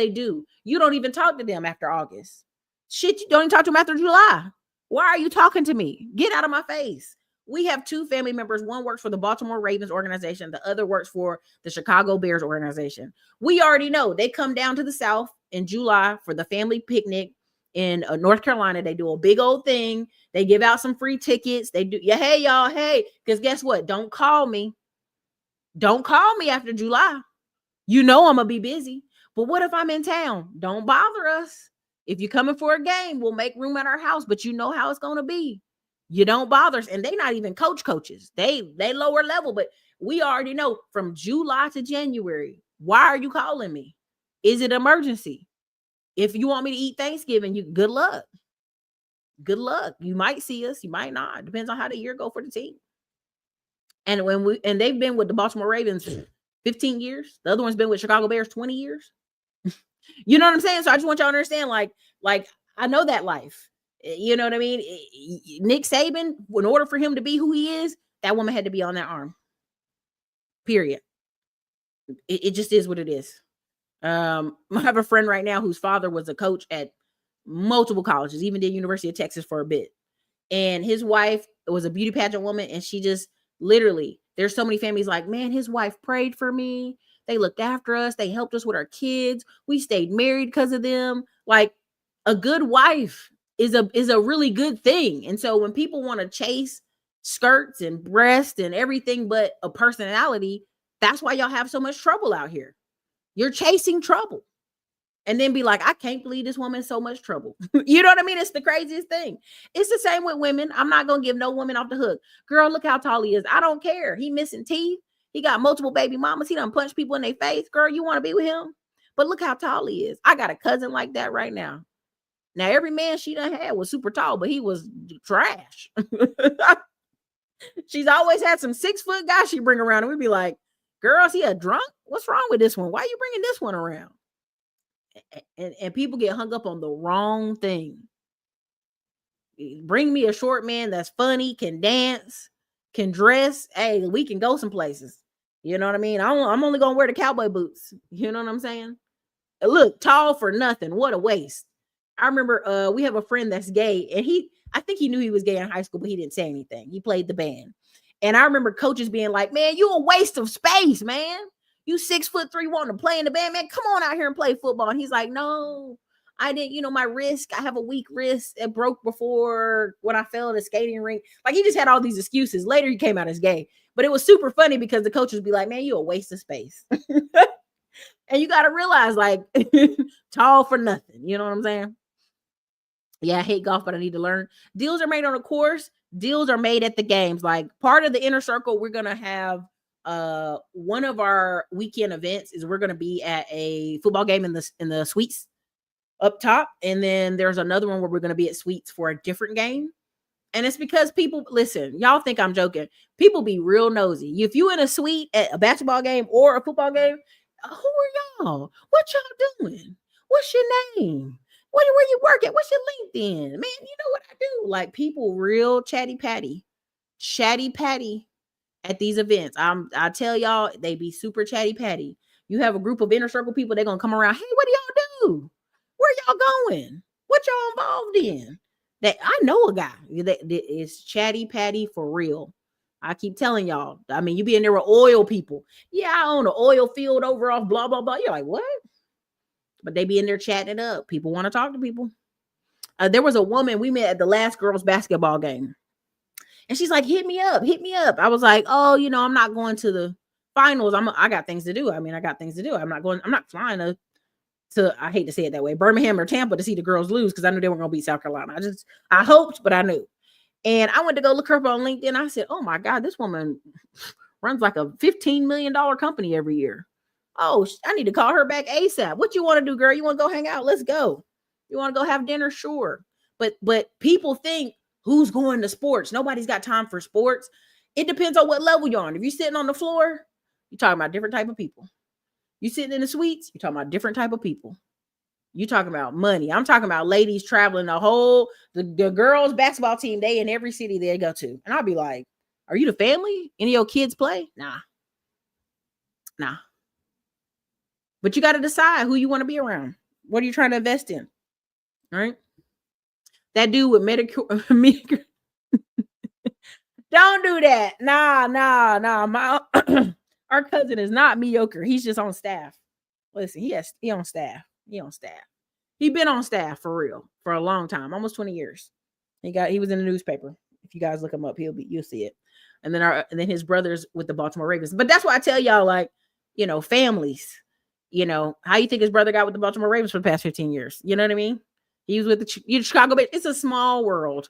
do. You don't even talk to them after August. Shit, you don't even talk to them after July. Why are you talking to me? Get out of my face. We have 2 family members. One works for the Baltimore Ravens organization. The other works for the Chicago Bears organization. We already know they come down to the South in July for the family picnic in North Carolina. They do a big old thing. They give out some free tickets. They do. Yeah, hey, y'all. Hey, because guess what? Don't call me. Don't call me after July. I'm going to be busy. But what if I'm in town? Don't bother us. If you're coming for a game, we'll make room at our house, but you know how it's going to be. You don't bother us. And they not even coaches. They lower level, but we already know from July to January. Why are you calling me? Is it emergency? If you want me to eat Thanksgiving, good luck. Good luck. You might see us. You might not. Depends on how the year go for the team. And they've been with the Baltimore Ravens 15 years. The other one's been with Chicago Bears 20 years. You know what I'm saying? So I just want y'all to understand, like I know that life. You know what I mean? Nick Saban, in order for him to be who he is, that woman had to be on that arm. Period. It just is what it is. I have a friend right now whose father was a coach at multiple colleges, even did University of Texas for a bit. And his wife was a beauty pageant woman, and she just literally, there's so many families like, man, his wife prayed for me. They looked after us. They helped us with our kids. We stayed married because of them. Like, a good wife is a really good thing. And so when people want to chase skirts and breasts and everything but a personality, that's why y'all have so much trouble out here. You're chasing trouble. And then be like, I can't believe this woman in so much trouble. You know what I mean? It's the craziest thing. It's the same with women. I'm not going to give no woman off the hook. Girl, look how tall he is. I don't care. He missing teeth. He got multiple baby mamas. He done punched people in their face. Girl, you want to be with him? But look how tall he is. I got a cousin like that right now. Now, every man she done had was super tall, but he was trash. She's always had some 6-foot guys she bring around. And we'd be like, girl, is he a drunk? What's wrong with this one? Why are you bringing this one around? And people get hung up on the wrong thing. Bring me a short man that's funny, can dance, can dress. Hey, we can go some places. You know what I mean? I'm only gonna wear the cowboy boots. You know what I'm saying? Look, tall for nothing. What a waste. I remember we have a friend that's gay, and I think he knew he was gay in high school, but he didn't say anything. He played the band. And I remember coaches being like, man, you a waste of space, man. You 6'3" wanting to play in the band, man. Come on out here and play football. And he's like, no, I didn't, my wrist, I have a weak wrist. It broke before when I fell in the skating rink. Like, he just had all these excuses. Later, he came out as gay. But it was super funny because the coaches would be like, man, you a waste of space. And you got to realize, like, tall for nothing. You know what I'm saying? Yeah, I hate golf, but I need to learn. Deals are made on a course. Deals are made at the games. Like, part of the inner circle, we're going to have one of our weekend events is we're going to be at a football game in the suites up top, and then there's another one where we're going to be at suites for a different game. And it's because people, listen, y'all think I'm joking. People be real nosy. If you in a suite at a basketball game or a football game, who are y'all? What y'all doing? What's your name? Where you work at? What's your LinkedIn? Man, you know what I do? Like, people real chatty patty at these events. I tell y'all, they be super chatty patty. You have a group of inner circle people, they're gonna come around. Hey, what do y'all do? Where y'all going? What y'all involved in? That I know a guy that is chatty patty for real. I keep telling y'all. I mean, you be in there with oil people. Yeah, I own an oil field over off blah blah blah. You're like, what? But they be in there chatting it up. People want to talk to people. There was a woman we met at the last girls' basketball game. And she's like, hit me up. I was like, oh, I'm not going to the finals. I got things to do. I got things to do. I'm not flying to I hate to say it that way, Birmingham or Tampa to see the girls lose because I knew they weren't going to beat South Carolina. I hoped, but I knew. And I went to go look her up on LinkedIn. I said, oh my God, this woman runs like a $15 million company every year. Oh, I need to call her back ASAP. What you want to do, girl? You want to go hang out? Let's go. You want to go have dinner? Sure. But people think, who's going to sports? Nobody's got time for sports. It depends on what level you're on. If you're sitting on the floor, you're talking about different type of people. You sitting in the suites, you're talking about different type of people. You talking about money. I'm talking about ladies traveling the girls basketball team, they in every city they go to. And I'll be like, are you the family? Any of your kids play? Nah. But you got to decide who you want to be around. What are you trying to invest in? All right. That dude with Medicare. Don't do that. Nah. Our cousin is not mediocre. He's just on staff. Listen, he on staff. He been on staff for real for a long time, almost 20 years. He was in the newspaper. If you guys look him up, you'll see it. And then his brother's with the Baltimore Ravens. But that's why I tell y'all, like, families. How you think his brother got with the Baltimore Ravens for the past 15 years? You know what I mean? He was with the Chicago Bears. It's a small world.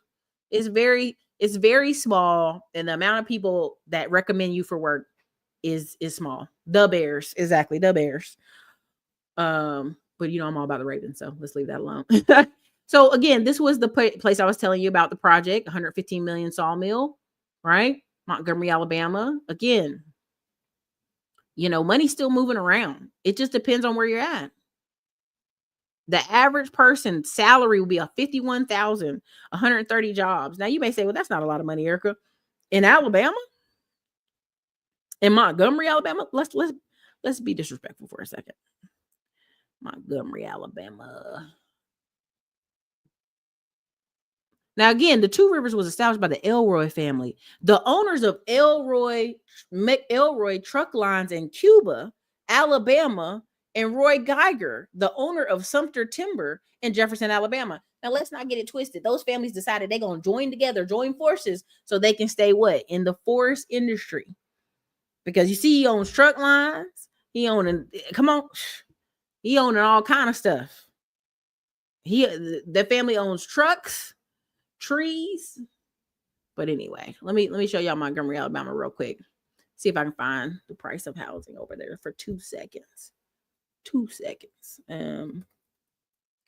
It's very small, and the amount of people that recommend you for work is small. The Bears, exactly, the Bears. But I'm all about the Ravens, so let's leave that alone. So again, this was the place I was telling you about the project, 115 million sawmill, right? Montgomery, Alabama. Again, money's still moving around. It just depends on where you're at. The average person's salary will be a 51,000, 130 jobs. Now you may say, well, that's not a lot of money, Erica. In Alabama, in Montgomery, Alabama, let's be disrespectful for a second. Montgomery, Alabama. Now, again, the Two Rivers was established by the Elroy family. The owners of Elroy Truck Lines in Cuba, Alabama, and Roy Geiger, the owner of Sumter Timber in Jefferson, Alabama. Now, let's not get it twisted. Those families decided they're going to join together, join forces, so they can stay what? In the forest industry. Because you see, he owns truck lines. He owning all kind of stuff. The family owns trucks, trees. But anyway, let me show y'all Montgomery, Alabama real quick. See if I can find the price of housing over there for 2 seconds. 2 seconds. Because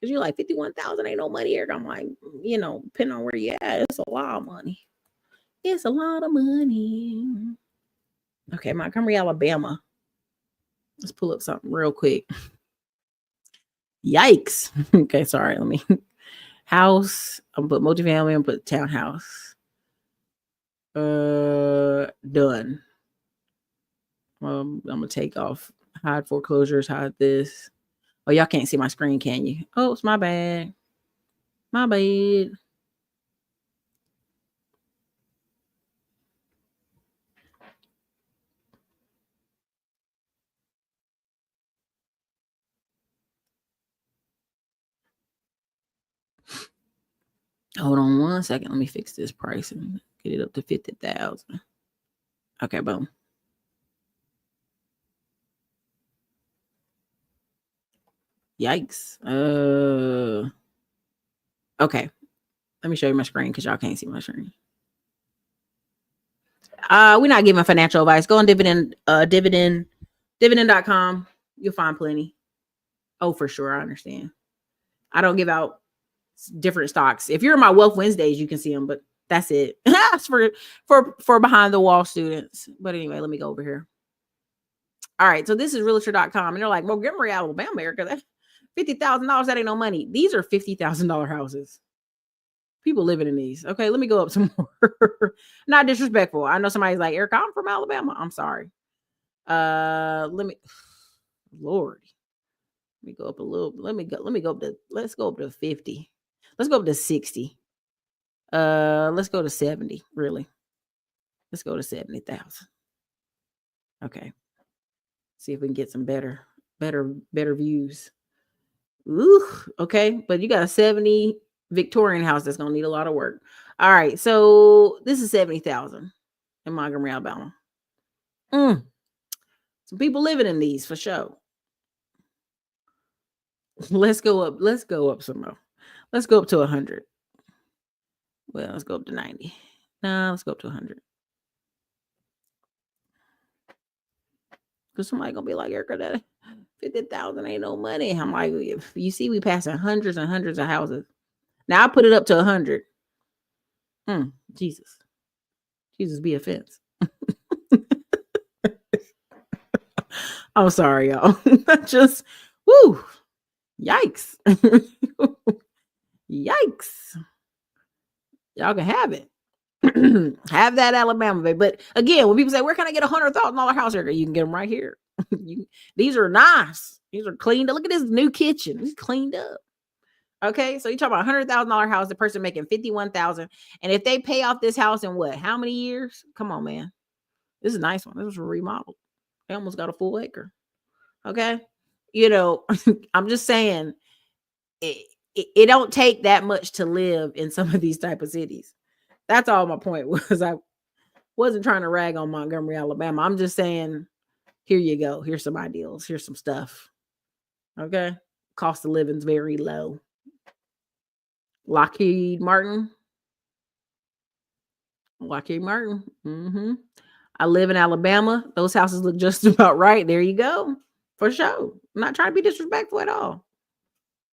you're like, 51,000 ain't no money here. I'm like, depending on where you at, it's a lot of money. It's a lot of money. Okay, Montgomery, Alabama. Let's pull up something real quick. Yikes. Okay, sorry. Let me house. I'm gonna put multifamily and put townhouse. Done. I'm gonna take off hide foreclosures, hide this. Oh, y'all can't see my screen, can you? Oh, it's my bad. My bad. Hold on 1 second. Let me fix this price and get it up to 50,000. Okay, boom. Yikes. Okay. Let me show you my screen because y'all can't see my screen. We're not giving financial advice. Go on dividend.com. You'll find plenty. Oh, for sure. I understand. I don't give out different stocks. If you're in my Wealth Wednesdays, you can see them, but that's it. That's for behind the wall students. But anyway, let me go over here. All right, so this is realtor.com, and they're like, Montgomery, Alabama, America, that's $50,000. That ain't no money. These are $50,000 houses. People living in these. Okay, let me go up some more. Not disrespectful. I know somebody's like, Erica, I'm from Alabama. I'm sorry. Lord. Let me go up a little. Let's go up to 50. Let's go up to 60. Let's go to 70, really. Let's go to 70,000. Okay. See if we can get some better views. Ooh, okay. But you got a 70 Victorian house that's gonna need a lot of work. All right, so this is 70,000 in Montgomery, Alabama. Some people living in these for sure. Let's go up some more. Let's go up to 100. Well, let's go up to 90. Nah, let's go up to 100. Because somebody gonna be like, Erica, that 50,000 ain't no money. I'm like, you see, we passing hundreds and hundreds of houses. Now I put it up to 100. Jesus be offense. I'm sorry, y'all. Just woo. Yikes. Yikes. Y'all can have it. Have that Alabama, baby. But again, when people say, where can I get $100,000 house here? You can get them right here. These are nice. These are cleaned up. Look at this new kitchen. It's cleaned up. Okay, so you're talking about $100,000 house, the person making $51,000. And if they pay off this house in what? How many years? Come on, man. This is a nice one. This was remodeled. They almost got a full acre. Okay. I'm just saying it don't take that much to live in some of these type of cities. That's all my point was. I wasn't trying to rag on Montgomery, Alabama. I'm just saying, here you go. Here's some ideals. Here's some stuff. Okay. Cost of living's very low. Lockheed Martin. I live in Alabama. Those houses look just about right. There you go. For sure. I'm not trying to be disrespectful at all.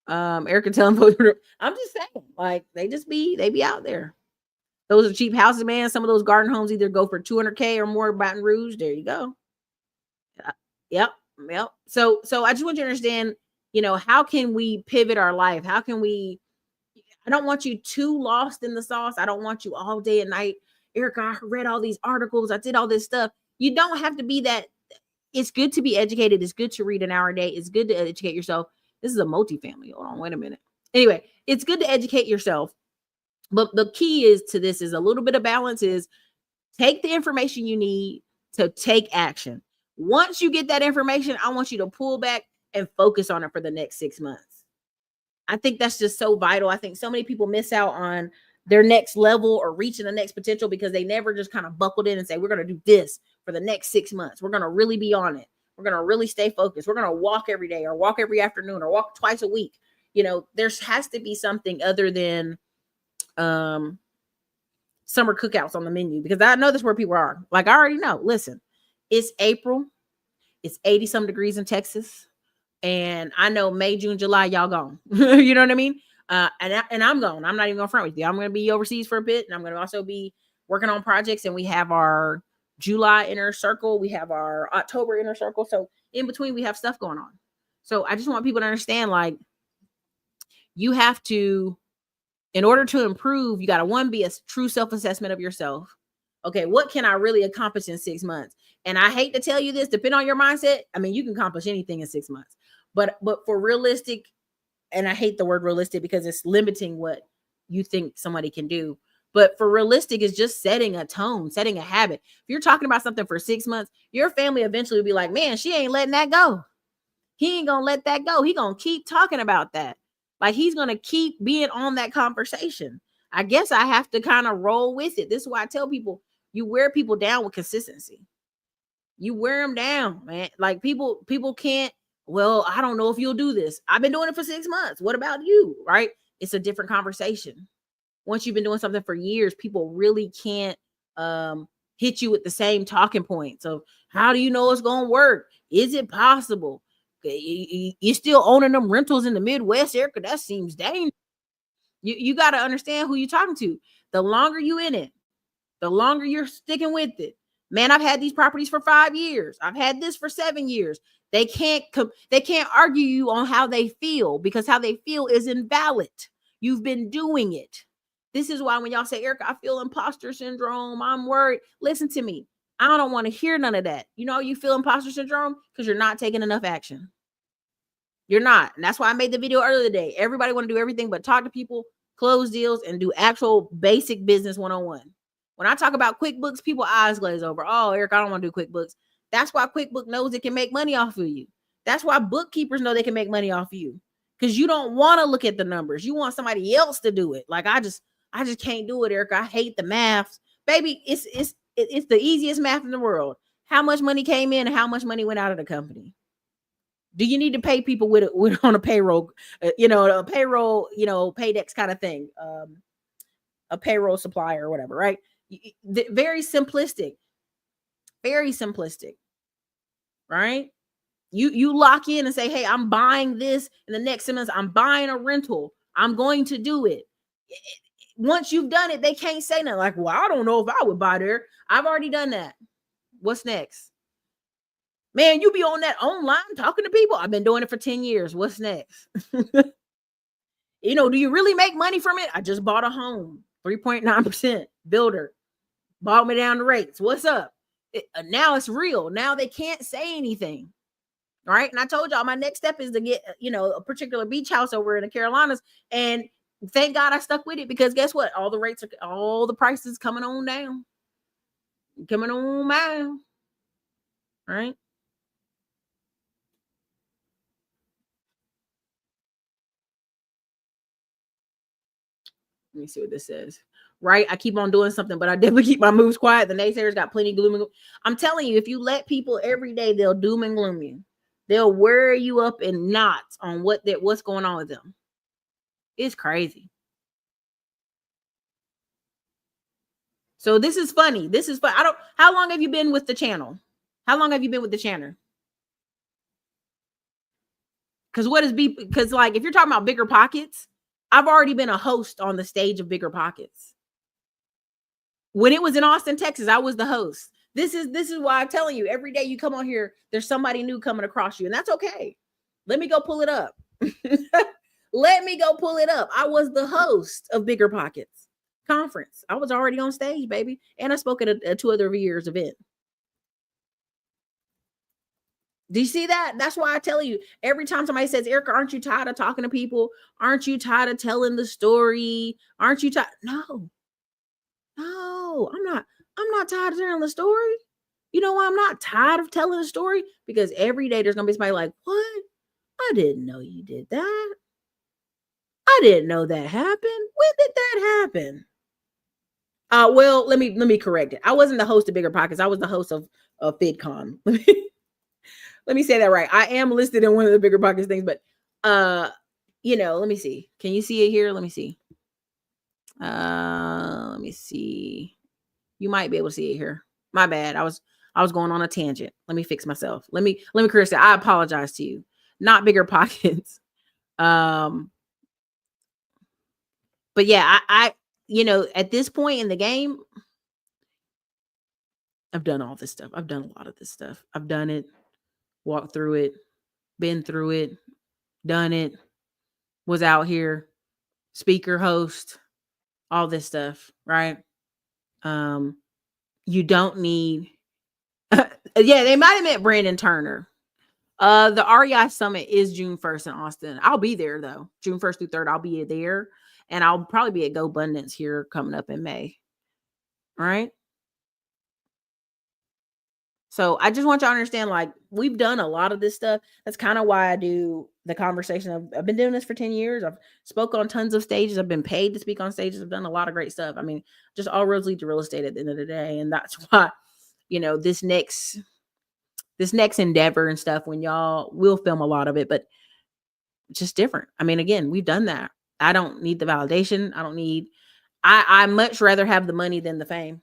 Erica telling folks, I'm just saying, like, they be out there. Those are cheap houses, man. Some of those garden homes either go for $200K or more. Baton Rouge. There you go. Yep. So I just want you to understand, You know, how can we pivot our life? How can we, I don't want you too lost in the sauce. I don't want you all day and night. Erica, I read all these articles. I did all this stuff. You don't have to be that. It's good to be educated. It's good to read an hour a day. It's good to educate yourself. This is a multifamily. Hold on, wait a minute. Anyway, it's good to educate yourself. But the key is to this is a little bit of balance is take the information you need to take action. Once you get that information, I want you to pull back and focus on it for the next 6 months. I think that's just so vital. I think so many people miss out on their next level or reaching the next potential because they never just kind of buckled in and say, we're going to do this for the next 6 months. We're going to really be on it. We're going to really stay focused. We're going to walk every day or walk every afternoon or walk twice a week. You know, there has to be something other than summer cookouts on the menu, because I know that's where people are. Like, I already know. Listen, it's April. It's 80 some degrees in Texas. And I know May, June, July, y'all gone. You know what I mean? And I'm gone. I'm not even going to front with you. I'm going to be overseas for a bit. And I'm going to also be working on projects. And we have our July inner circle. We have our October inner circle. So in between, we have stuff going on. So I just want people to understand, like, you have to, in order to improve, you got to, one, be a true self-assessment of yourself. Okay, what can I really accomplish in 6 months? And I hate to tell you this, depending on your mindset, I mean, you can accomplish anything in 6 months. But for realistic, and I hate the word realistic because it's limiting what you think somebody can do. But for realistic is just setting a tone, setting a habit. If you're talking about something for 6 months, your family eventually will be like, man, she ain't letting that go. He ain't going to let that go. He going to keep talking about that. Like, he's going to keep being on that conversation. I guess I have to kind of roll with it. This is why I tell people, you wear people down with consistency. You wear them down, man. Like, people can't, well, I don't know if you'll do this. I've been doing it for 6 months. What about you? Right? It's a different conversation. Once you've been doing something for years, people really can't hit you with the same talking points of, how do you know it's going to work? Is it possible? You're still owning them rentals in the Midwest, Erica. That seems dangerous. You got to understand who you're talking to. The longer you in it, the longer you're sticking with it. Man, I've had these properties for 5 years. I've had this for 7 years. They can't argue you on how they feel, because how they feel is invalid. You've been doing it. This is why when y'all say, Erica, I feel imposter syndrome, I'm worried. Listen to me. I don't want to hear none of that. You know, you feel imposter syndrome because you're not taking enough action. You're not. And that's why I made the video earlier today. Everybody want to do everything but talk to people, close deals, and do actual basic business 101. When I talk about QuickBooks, people eyes glaze over. Oh, Eric, I don't want to do QuickBooks. That's why QuickBooks knows it can make money off of you. That's why bookkeepers know they can make money off of you, because you don't want to look at the numbers. You want somebody else to do it. Like, I just can't do it, Eric. I hate the math. Baby, it's the easiest math in the world. How much money came in and how much money went out of the company? Do you need to pay people with on a payroll, a payroll, Paydex kind of thing, a payroll supplier or whatever, right? Very simplistic, right? You lock in and say, hey, I'm buying this in the next 6 months. I'm buying a rental. I'm going to do it. Once you've done it, they can't say nothing like, well, I don't know if I would buy there. I've already done that. What's next? Man, you be on that online talking to people. I've been doing it for 10 years. What's next? Do you really make money from it? I just bought a home, 3.9% builder, bought me down the rates. What's up? Now it's real. Now they can't say anything. All right. And I told y'all my next step is to get, a particular beach house over in the Carolinas. And thank God I stuck with it, because guess what? All the prices coming on down. Coming on down. All right. Let me see what this says. Right? I keep on doing something, but I definitely keep my moves quiet. The naysayers got plenty of gloom and gloom. I'm telling you, if you let people every day, they'll doom and gloom you. They'll wear you up in knots on what's going on with them. It's crazy. So this is funny. This is fun. How long have you been with the channel? How long have you been with the channel? Because like, if you're talking about Bigger Pockets, I've already been a host on the stage of Bigger Pockets. When it was in Austin, Texas, I was the host. This is why I'm telling you, every day you come on here, there's somebody new coming across you, and that's okay. Let me go pull it up. Let me go pull it up. I was the host of Bigger Pockets conference. I was already on stage, baby. And I spoke at a 2 other years event. Do you see that? That's why I tell you, every time somebody says, Erica, aren't you tired of talking to people? Aren't you tired of telling the story? Aren't you tired? No, I'm not tired of telling the story. You know why I'm not tired of telling the story? Because every day there's gonna be somebody like, what? I didn't know you did that. I didn't know that happened. When did that happen? Well, let me correct it. I wasn't the host of Bigger Pockets. I was the host of FidCon. Let me say that right. I am listed in one of the Bigger Pockets things, but let me see. Can you see it here? Let me see. Let me see. You might be able to see it here. My bad. I was going on a tangent. Let me fix myself. Let me correct it. I apologize to you. Not Bigger Pockets. But yeah, I at this point in the game, I've done all this stuff. I've done a lot of this stuff. I've done it, walked through it, been through it, done it, was out here, speaker, host, all this stuff, right? You don't need yeah, they might have met Brandon Turner. The REI Summit is June 1st in Austin. I'll be there though. June 1st through 3rd, I'll be there. And I'll probably be at GoBundance here coming up in May. All right. So I just want you to understand, like, we've done a lot of this stuff. That's kind of why I do the conversation. I've been doing this for 10 years. I've spoke on tons of stages. I've been paid to speak on stages. I've done a lot of great stuff. I mean, just all roads lead to real estate at the end of the day. And that's why, this next endeavor and stuff, when we'll film a lot of it, but just different. I mean, again, we've done that. I don't need the validation. I much rather have the money than the fame.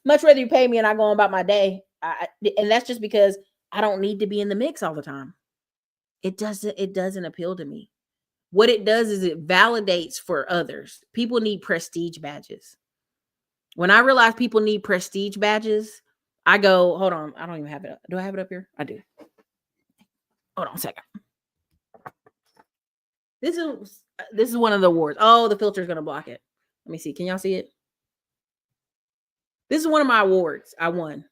Much rather you pay me and I go on about my day. And that's just because I don't need to be in the mix all the time. It doesn't appeal to me. What it does is it validates for others. People need prestige badges. When I realize people need prestige badges, I go, hold on. I don't even have it up. Do I have it up here? I do. Hold on a second. This is one of the awards. Oh, the filter is going to block it. Let me see. Can y'all see it? This is one of my awards I won.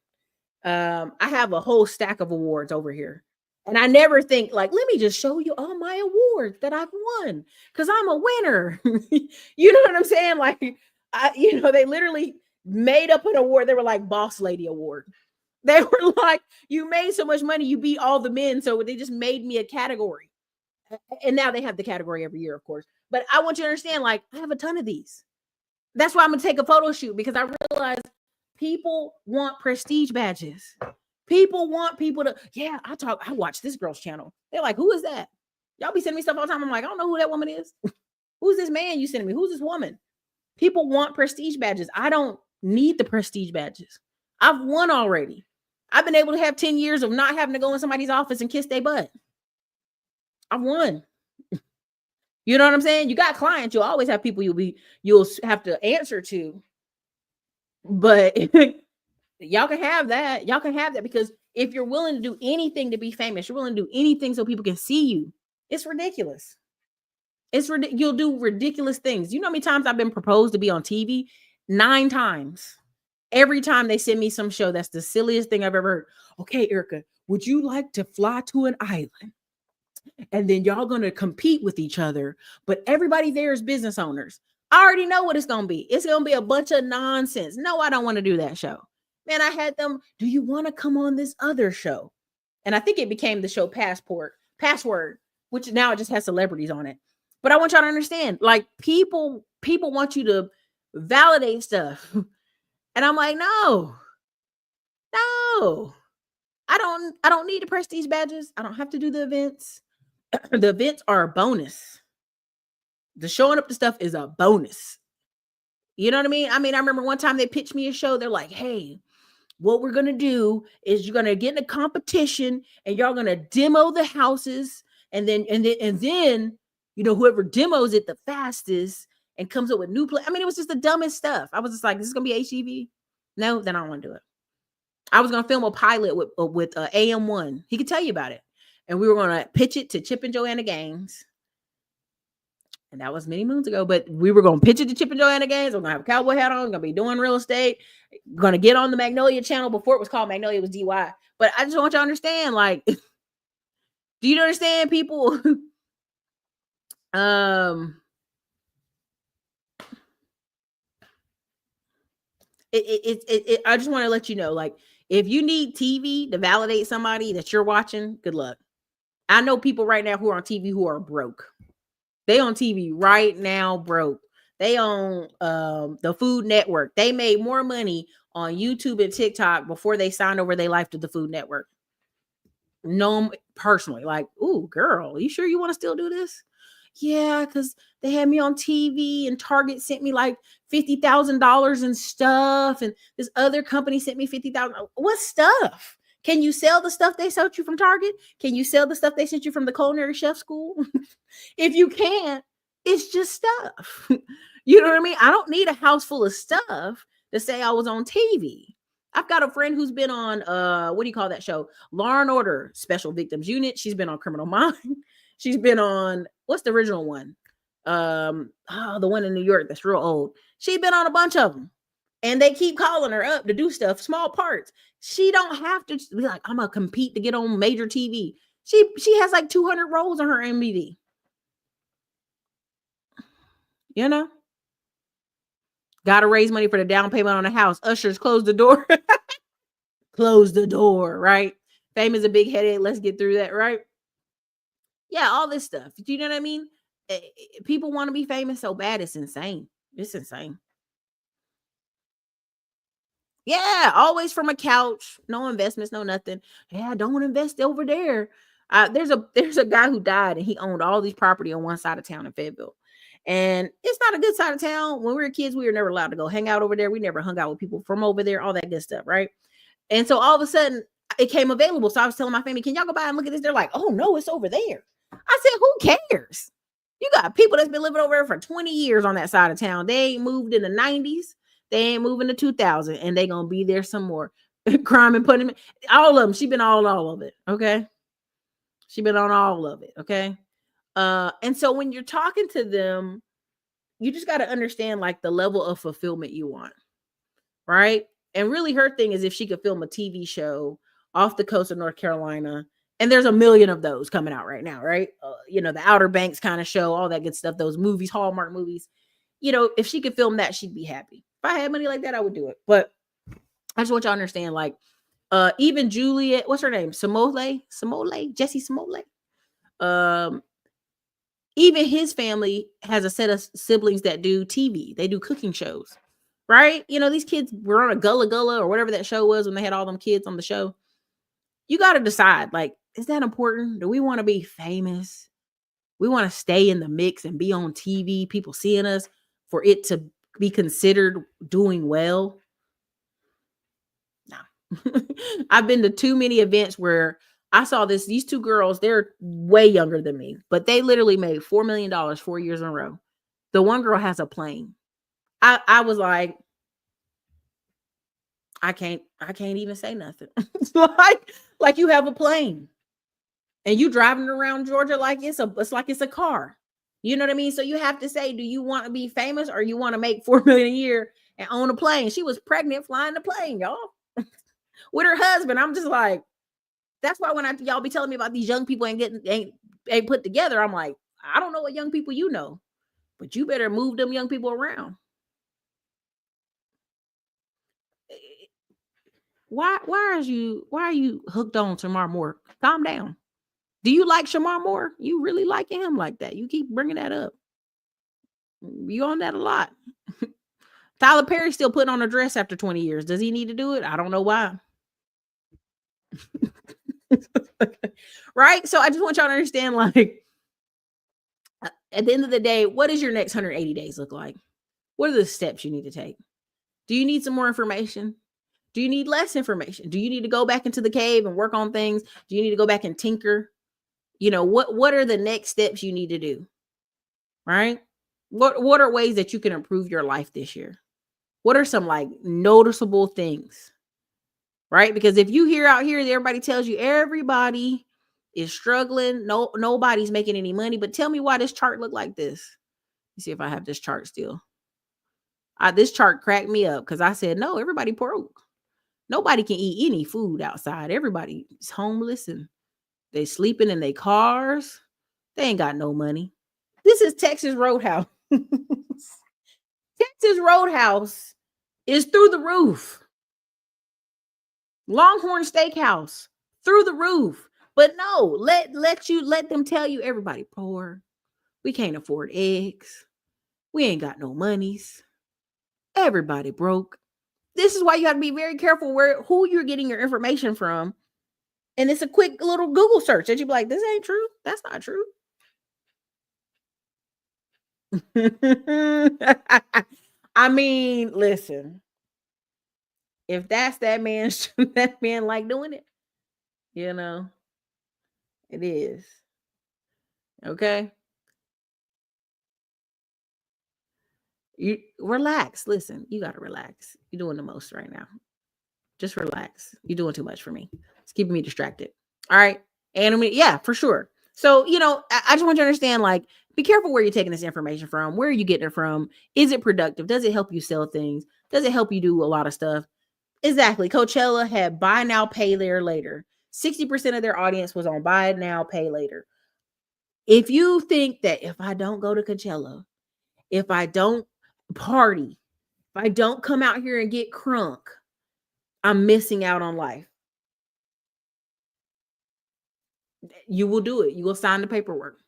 I have a whole stack of awards over here. And I never think, like, let me just show you all my awards that I've won because I'm a winner. You know what I'm saying? Like, they literally made up an award. They were like Boss Lady Award. They were like, you made so much money, you beat all the men. So they just made me a category. And now they have the category every year, of course. But I want you to understand, like, I have a ton of these. That's why I'm going to take a photo shoot, because I realize people want prestige badges. People want people to, I watch this girl's channel. They're like, who is that? Y'all be sending me stuff all the time. I'm like, I don't know who that woman is. Who's this man you sending me? Who's this woman? People want prestige badges. I don't need the prestige badges. I've won already. I've been able to have 10 years of not having to go in somebody's office and kiss their butt. I've won. You know what I'm saying? You got clients. You'll always have people you'll have to answer to. But y'all can have that. Y'all can have that, because if you're willing to do anything to be famous, you're willing to do anything so people can see you. It's ridiculous. You'll do ridiculous things. You know how many times I've been proposed to be on TV? 9 times. Every time they send me some show, that's the silliest thing I've ever heard. Okay, Erica, would you like to fly to an island? And then y'all going to compete with each other, but everybody there is business owners. I already know what it's going to be. It's going to be a bunch of nonsense. No, I don't want to do that show. Man, I had them, do you want to come on this other show? And I think it became the show Password, which now it just has celebrities on it. But I want y'all to understand, like, people want you to validate stuff. And I'm like, no, I don't need the prestige badges. I don't have to do the events. The events are a bonus. The showing up to stuff is a bonus. You know what I mean? I remember one time they pitched me a show. They're like, hey, what we're going to do is you're going to get in a competition and y'all going to demo the houses. And then, whoever demos it the fastest and comes up with new play. It was just the dumbest stuff. I was just like, this is going to be HGV. No, then I don't want to do it. I was going to film a pilot with AM1. He could tell you about it. and we were going to pitch it to Chip and Joanna Gaines. And that was many moons ago, but we were going to pitch it to Chip and Joanna Gaines. We're going to have a cowboy hat on. We're going to be doing real estate. Going to get on the Magnolia channel. Before it was called Magnolia, it was DY. But I just want you to understand, like, do you understand, people? I just want to let you know, like, if you need TV to validate somebody that you're watching, good luck. I know people right now who are on TV who are broke. They on TV right now, broke. They on the Food Network. They made more money on YouTube and TikTok before they signed over their life to the Food Network. No, personally, like, ooh, girl, you sure you want to still do this? Yeah, because they had me on TV and Target sent me like $50,000 and stuff. And this other company sent me $50,000. What stuff? Can you sell the stuff they sold you from Target? Can you sell the stuff they sent you from the culinary chef school? If you can't, it's just stuff. You know what I mean? I don't need a house full of stuff to say I was on TV. I've got a friend who's been on, what do you call that show? Law and Order Special Victims Unit. She's been on Criminal Minds. She's been on, what's the original one? The one in New York that's real old. She's been on a bunch of them. And they keep calling her up to do stuff, small parts. She don't have to be like, I'm gonna compete to get on major TV. She has like 200 roles on her MVD. You know? Gotta raise money for the down payment on the house. Ushers, close the door. Close the door, right? Fame is a big headache. Let's get through that, right? Yeah, all this stuff. Do you know what I mean? People want to be famous so bad. It's insane. It's insane. Yeah, always from a couch, no investments, no nothing. Yeah, don't invest over there. There's a guy who died and he owned all these property on one side of town in Fayetteville. And it's not a good side of town. When we were kids, we were never allowed to go hang out over there. We never hung out with people from over there, all that good stuff, right? And so all of a sudden it came available. So I was telling my family, can y'all go by and look at this? They're like, oh no, it's over there. I said, who cares? You got people that's been living over there for 20 years on that side of town. They ain't moved in the 90s. They ain't moving to 2000 and they gonna be there some more. Crime and punishment. All of them. She been on all of it. Okay. She been on all of it. Okay. And so when you're talking to them, you just got to understand like the level of fulfillment you want. Right. And really her thing is if she could film a TV show off the coast of North Carolina, and there's a million of those coming out right now, right? The Outer Banks kind of show, all that good stuff, those movies, Hallmark movies. If she could film that, she'd be happy. If I had money like that, I would do it. But I just want you to understand, like, even Juliet, what's her name? Jesse Smollett. Even his family has a set of siblings that do TV. They do cooking shows, right? These kids were on a Gullah or whatever that show was when they had all them kids on the show. You got to decide, like, is that important? Do we want to be famous? We want to stay in the mix and be on TV, people seeing us for it to be considered doing well? No. I've been to too many events where I saw these two girls, they're way younger than me, but they literally made $4 million 4 years in a row. The one girl has a plane. I was like, I can't even say nothing. It's like you have a plane and you driving around Georgia like it's a car. You know what I mean? So you have to say, do you want to be famous or you want to make $4 million a year and own a plane? She was pregnant flying the plane, y'all, with her husband. I'm just like, that's why when y'all be telling me about these young people ain't put together, I'm like, I don't know what young people you know, but you better move them young people around. Why are you hooked on Shamar Moore? Calm down. Do you like Shamar Moore? You really like him like that? You keep bringing that up. You on that a lot. Tyler Perry still putting on a dress after 20 years. Does he need to do it? I don't know why. Right? So I just want y'all to understand, like, at the end of the day, what does your next 180 days look like? What are the steps you need to take? Do you need some more information? Do you need less information? Do you need to go back into the cave and work on things? Do you need to go back and tinker? What are the next steps you need to do? Right? What are ways that you can improve your life this year? What are some like noticeable things? Right? Because if you hear out here that everybody tells you everybody is struggling. Nobody's making any money. But tell me why this chart look like this. Let's see if I have this chart still. This chart cracked me up because I said, no, everybody broke. Nobody can eat any food outside. Everybody's homeless and they sleeping in their cars. They ain't got no money. This is Texas Roadhouse. Texas Roadhouse is through the roof. Longhorn Steakhouse through the roof. But no, let them tell you everybody poor. We can't afford eggs. We ain't got no monies. Everybody broke. This is why you have to be very careful who you're getting your information from. And it's a quick little Google search that you be like, this ain't true. That's not true. I mean, listen. If that's that man like doing it, you know, it is. Okay. You relax. Listen, you got to relax. You're doing the most right now. Just relax. You're doing too much for me. It's keeping me distracted. All right. And yeah, for sure. So, I just want you to understand, like, be careful where you're taking this information from. Where are you getting it from? Is it productive? Does it help you sell things? Does it help you do a lot of stuff? Exactly. Coachella had buy now, pay later. 60% of their audience was on buy now, pay later. If you think that if I don't go to Coachella, if I don't party, if I don't come out here and get crunk, I'm missing out on life. You will do it. You will sign the paperwork.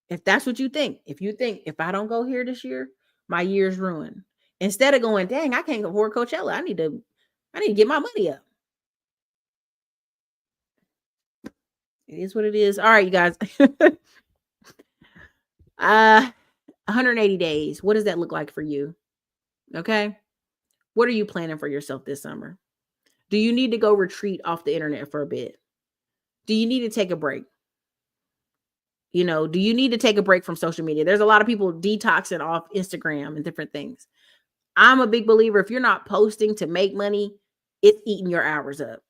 If that's what you think. If you think if I don't go here this year, my year's ruined. Instead of going, dang, I can't afford Coachella. I need to get my money up. It is what it is. All right, you guys. 180 days. What does that look like for you? Okay. What are you planning for yourself this summer? Do you need to go retreat off the internet for a bit? Do you need to take a break? Do you need to take a break from social media? There's a lot of people detoxing off Instagram and different things. I'm a big believer. If you're not posting to make money, it's eating your hours up,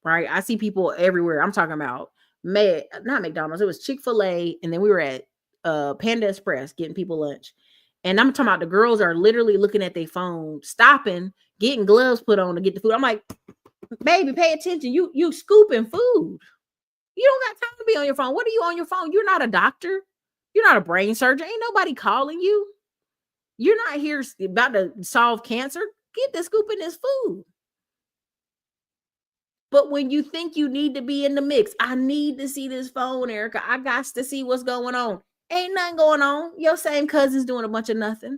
right? I see people everywhere. I'm talking about not McDonald's. It was Chick-fil-A. And then we were at Panda Express getting people lunch. And I'm talking about the girls are literally looking at their phone, stopping, getting gloves put on to get the food. I'm like, baby, pay attention. You scooping food. You don't got time to be on your phone. What are you on your phone? You're not a doctor. You're not a brain surgeon. Ain't nobody calling you. You're not here about to solve cancer. Get the scoop in this food. But when you think you need to be in the mix, I need to see this phone, Erica. I got to see what's going on. Ain't nothing going on. Your same cousin's doing a bunch of nothing.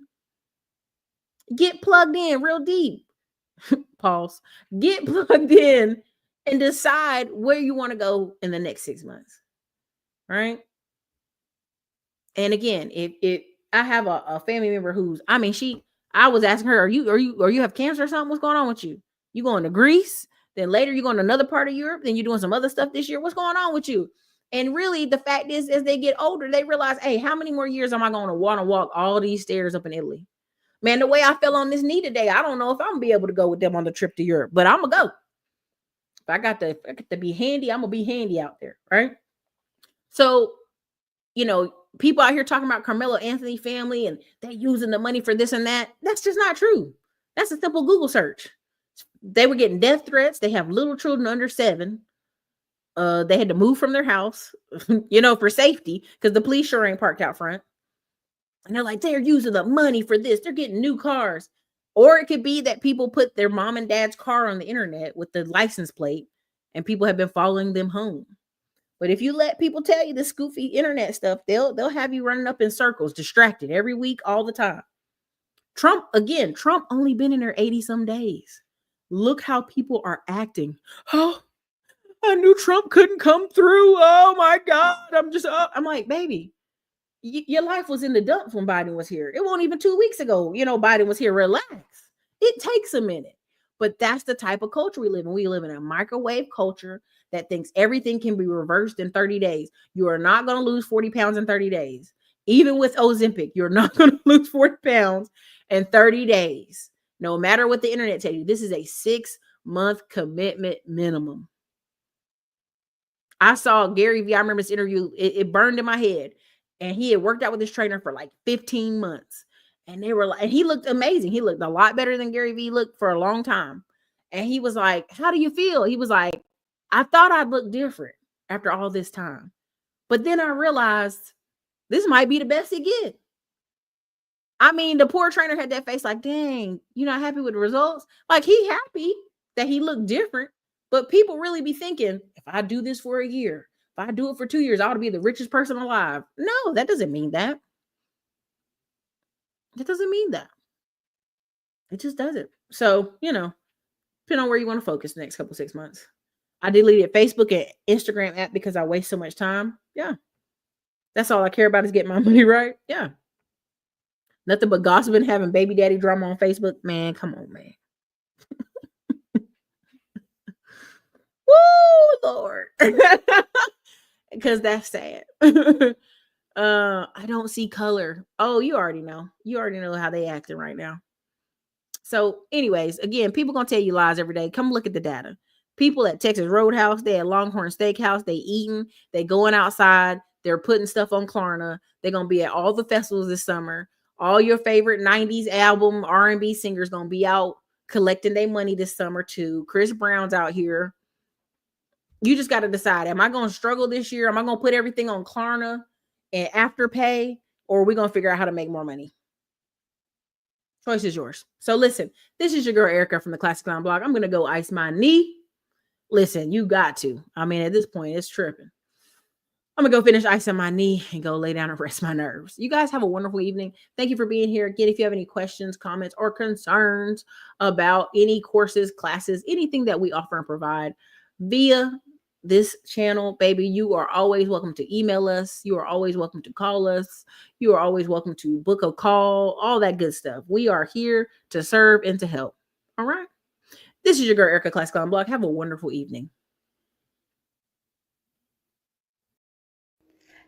Get plugged in real deep. Pause. Get plugged in and decide where you want to go in the next 6 months. Right? And again, if I have a family member I was asking her, are you have cancer or something? What's going on with you? You going to Greece? Then later you're going to another part of Europe. Then you're doing some other stuff this year. What's going on with you? And really, the fact is, as they get older, they realize, hey, how many more years am I going to want to walk all these stairs up in Italy? Man, the way I fell on this knee today, I don't know if I'm gonna be able to go with them on the trip to Europe, but I'm gonna go. If I got to be handy, I'm gonna be handy out there, right? So, people out here talking about Carmelo Anthony family and they're using the money for this and that. That's just not true. That's a simple Google search. They were getting death threats. They have little children under 7. They had to move from their house, for safety, because the police sure ain't parked out front. And they're like, they're using the money for this. They're getting new cars. Or it could be that people put their mom and dad's car on the internet with the license plate and people have been following them home. But if you let people tell you the scoofy internet stuff, they'll have you running up in circles, distracted every week, all the time. Trump only been in there 80 some days. Look how people are acting. Oh, I knew Trump couldn't come through. Oh my God. I'm like, baby, your life was in the dumps when Biden was here. It wasn't even 2 weeks ago. Biden was here. Relax. It takes a minute. But that's the type of culture we live in. We live in a microwave culture that thinks everything can be reversed in 30 days. You are not going to lose 40 pounds in 30 days. Even with Ozempic, you're not going to lose 40 pounds in 30 days. No matter what the internet tells you, this is a 6-month commitment minimum. I saw Gary Vee. I remember this interview. It burned in my head. And he had worked out with his trainer for like 15 months. And they were like, and he looked amazing. He looked a lot better than Gary Vee looked for a long time. And he was like, how do you feel? He was like, I thought I'd look different after all this time. But then I realized this might be the best it get. I mean, the poor trainer had that face like, dang, you're not happy with the results? Like, he happy that he looked different. But people really be thinking, if I do this for a year, if I do it for 2 years, I ought to be the richest person alive. No, that doesn't mean that. It doesn't mean that. It just doesn't. So, depending on where you want to focus the next couple 6 months. I deleted Facebook and Instagram app because I waste so much time. Yeah. That's all I care about is getting my money right. Yeah. Nothing but gossiping, having baby daddy drama on Facebook. Man, come on, man. Woo, Lord. Because that's sad. I don't see color. Oh, you already know. You already know how they acting right now. So, anyways, again, people gonna tell you lies every day. Come look at the data. People at Texas Roadhouse, they at Longhorn Steakhouse, they eating, they going outside, they're putting stuff on Klarna. They're gonna be at all the festivals this summer. All your favorite 90s album R&B singers gonna be out collecting their money this summer too. Chris Brown's out here. You just got to decide, am I going to struggle this year? Am I going to put everything on Klarna and Afterpay, or are we going to figure out how to make more money? Choice is yours. So listen, this is your girl Erica from the Classic Clown Blog. I'm going to go ice my knee. Listen, you got to. I mean, at this point, it's tripping. I'm going to go finish icing my knee and go lay down and rest my nerves. You guys have a wonderful evening. Thank you for being here. Again, if you have any questions, comments, or concerns about any courses, classes, anything that we offer and provide via this channel, baby, you are always welcome to email us. You are always welcome to call us. You are always welcome to book a call, all that good stuff. We are here to serve and to help. All right. This is your girl, Erica Classic Clown Blog. Have a wonderful evening.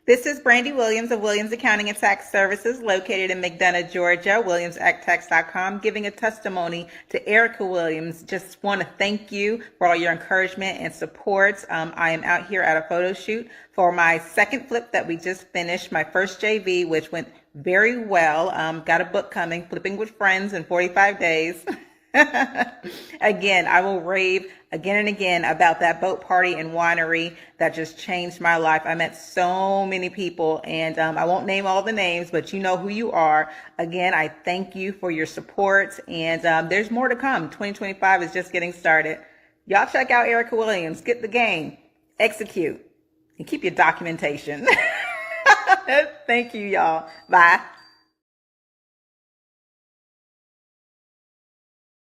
This is Brandy Williams of Williams Accounting and Tax Services, located in McDonough, Georgia, WilliamsActTax.com, giving a testimony to Erica Williams. Just want to thank you for all your encouragement and support. I am out here at a photo shoot for my second flip that we just finished, my first JV, which went very well. Got a book coming, Flipping with Friends in 45 days. Again, I will rave again and again about that boat party and winery that just changed my life. I met so many people, and I won't name all the names, but you know who you are. Again, I thank you for your support, and there's more to come. 2025 is just getting started. Y'all check out Erica Williams. Get the game, execute, and keep your documentation. Thank you, y'all. Bye.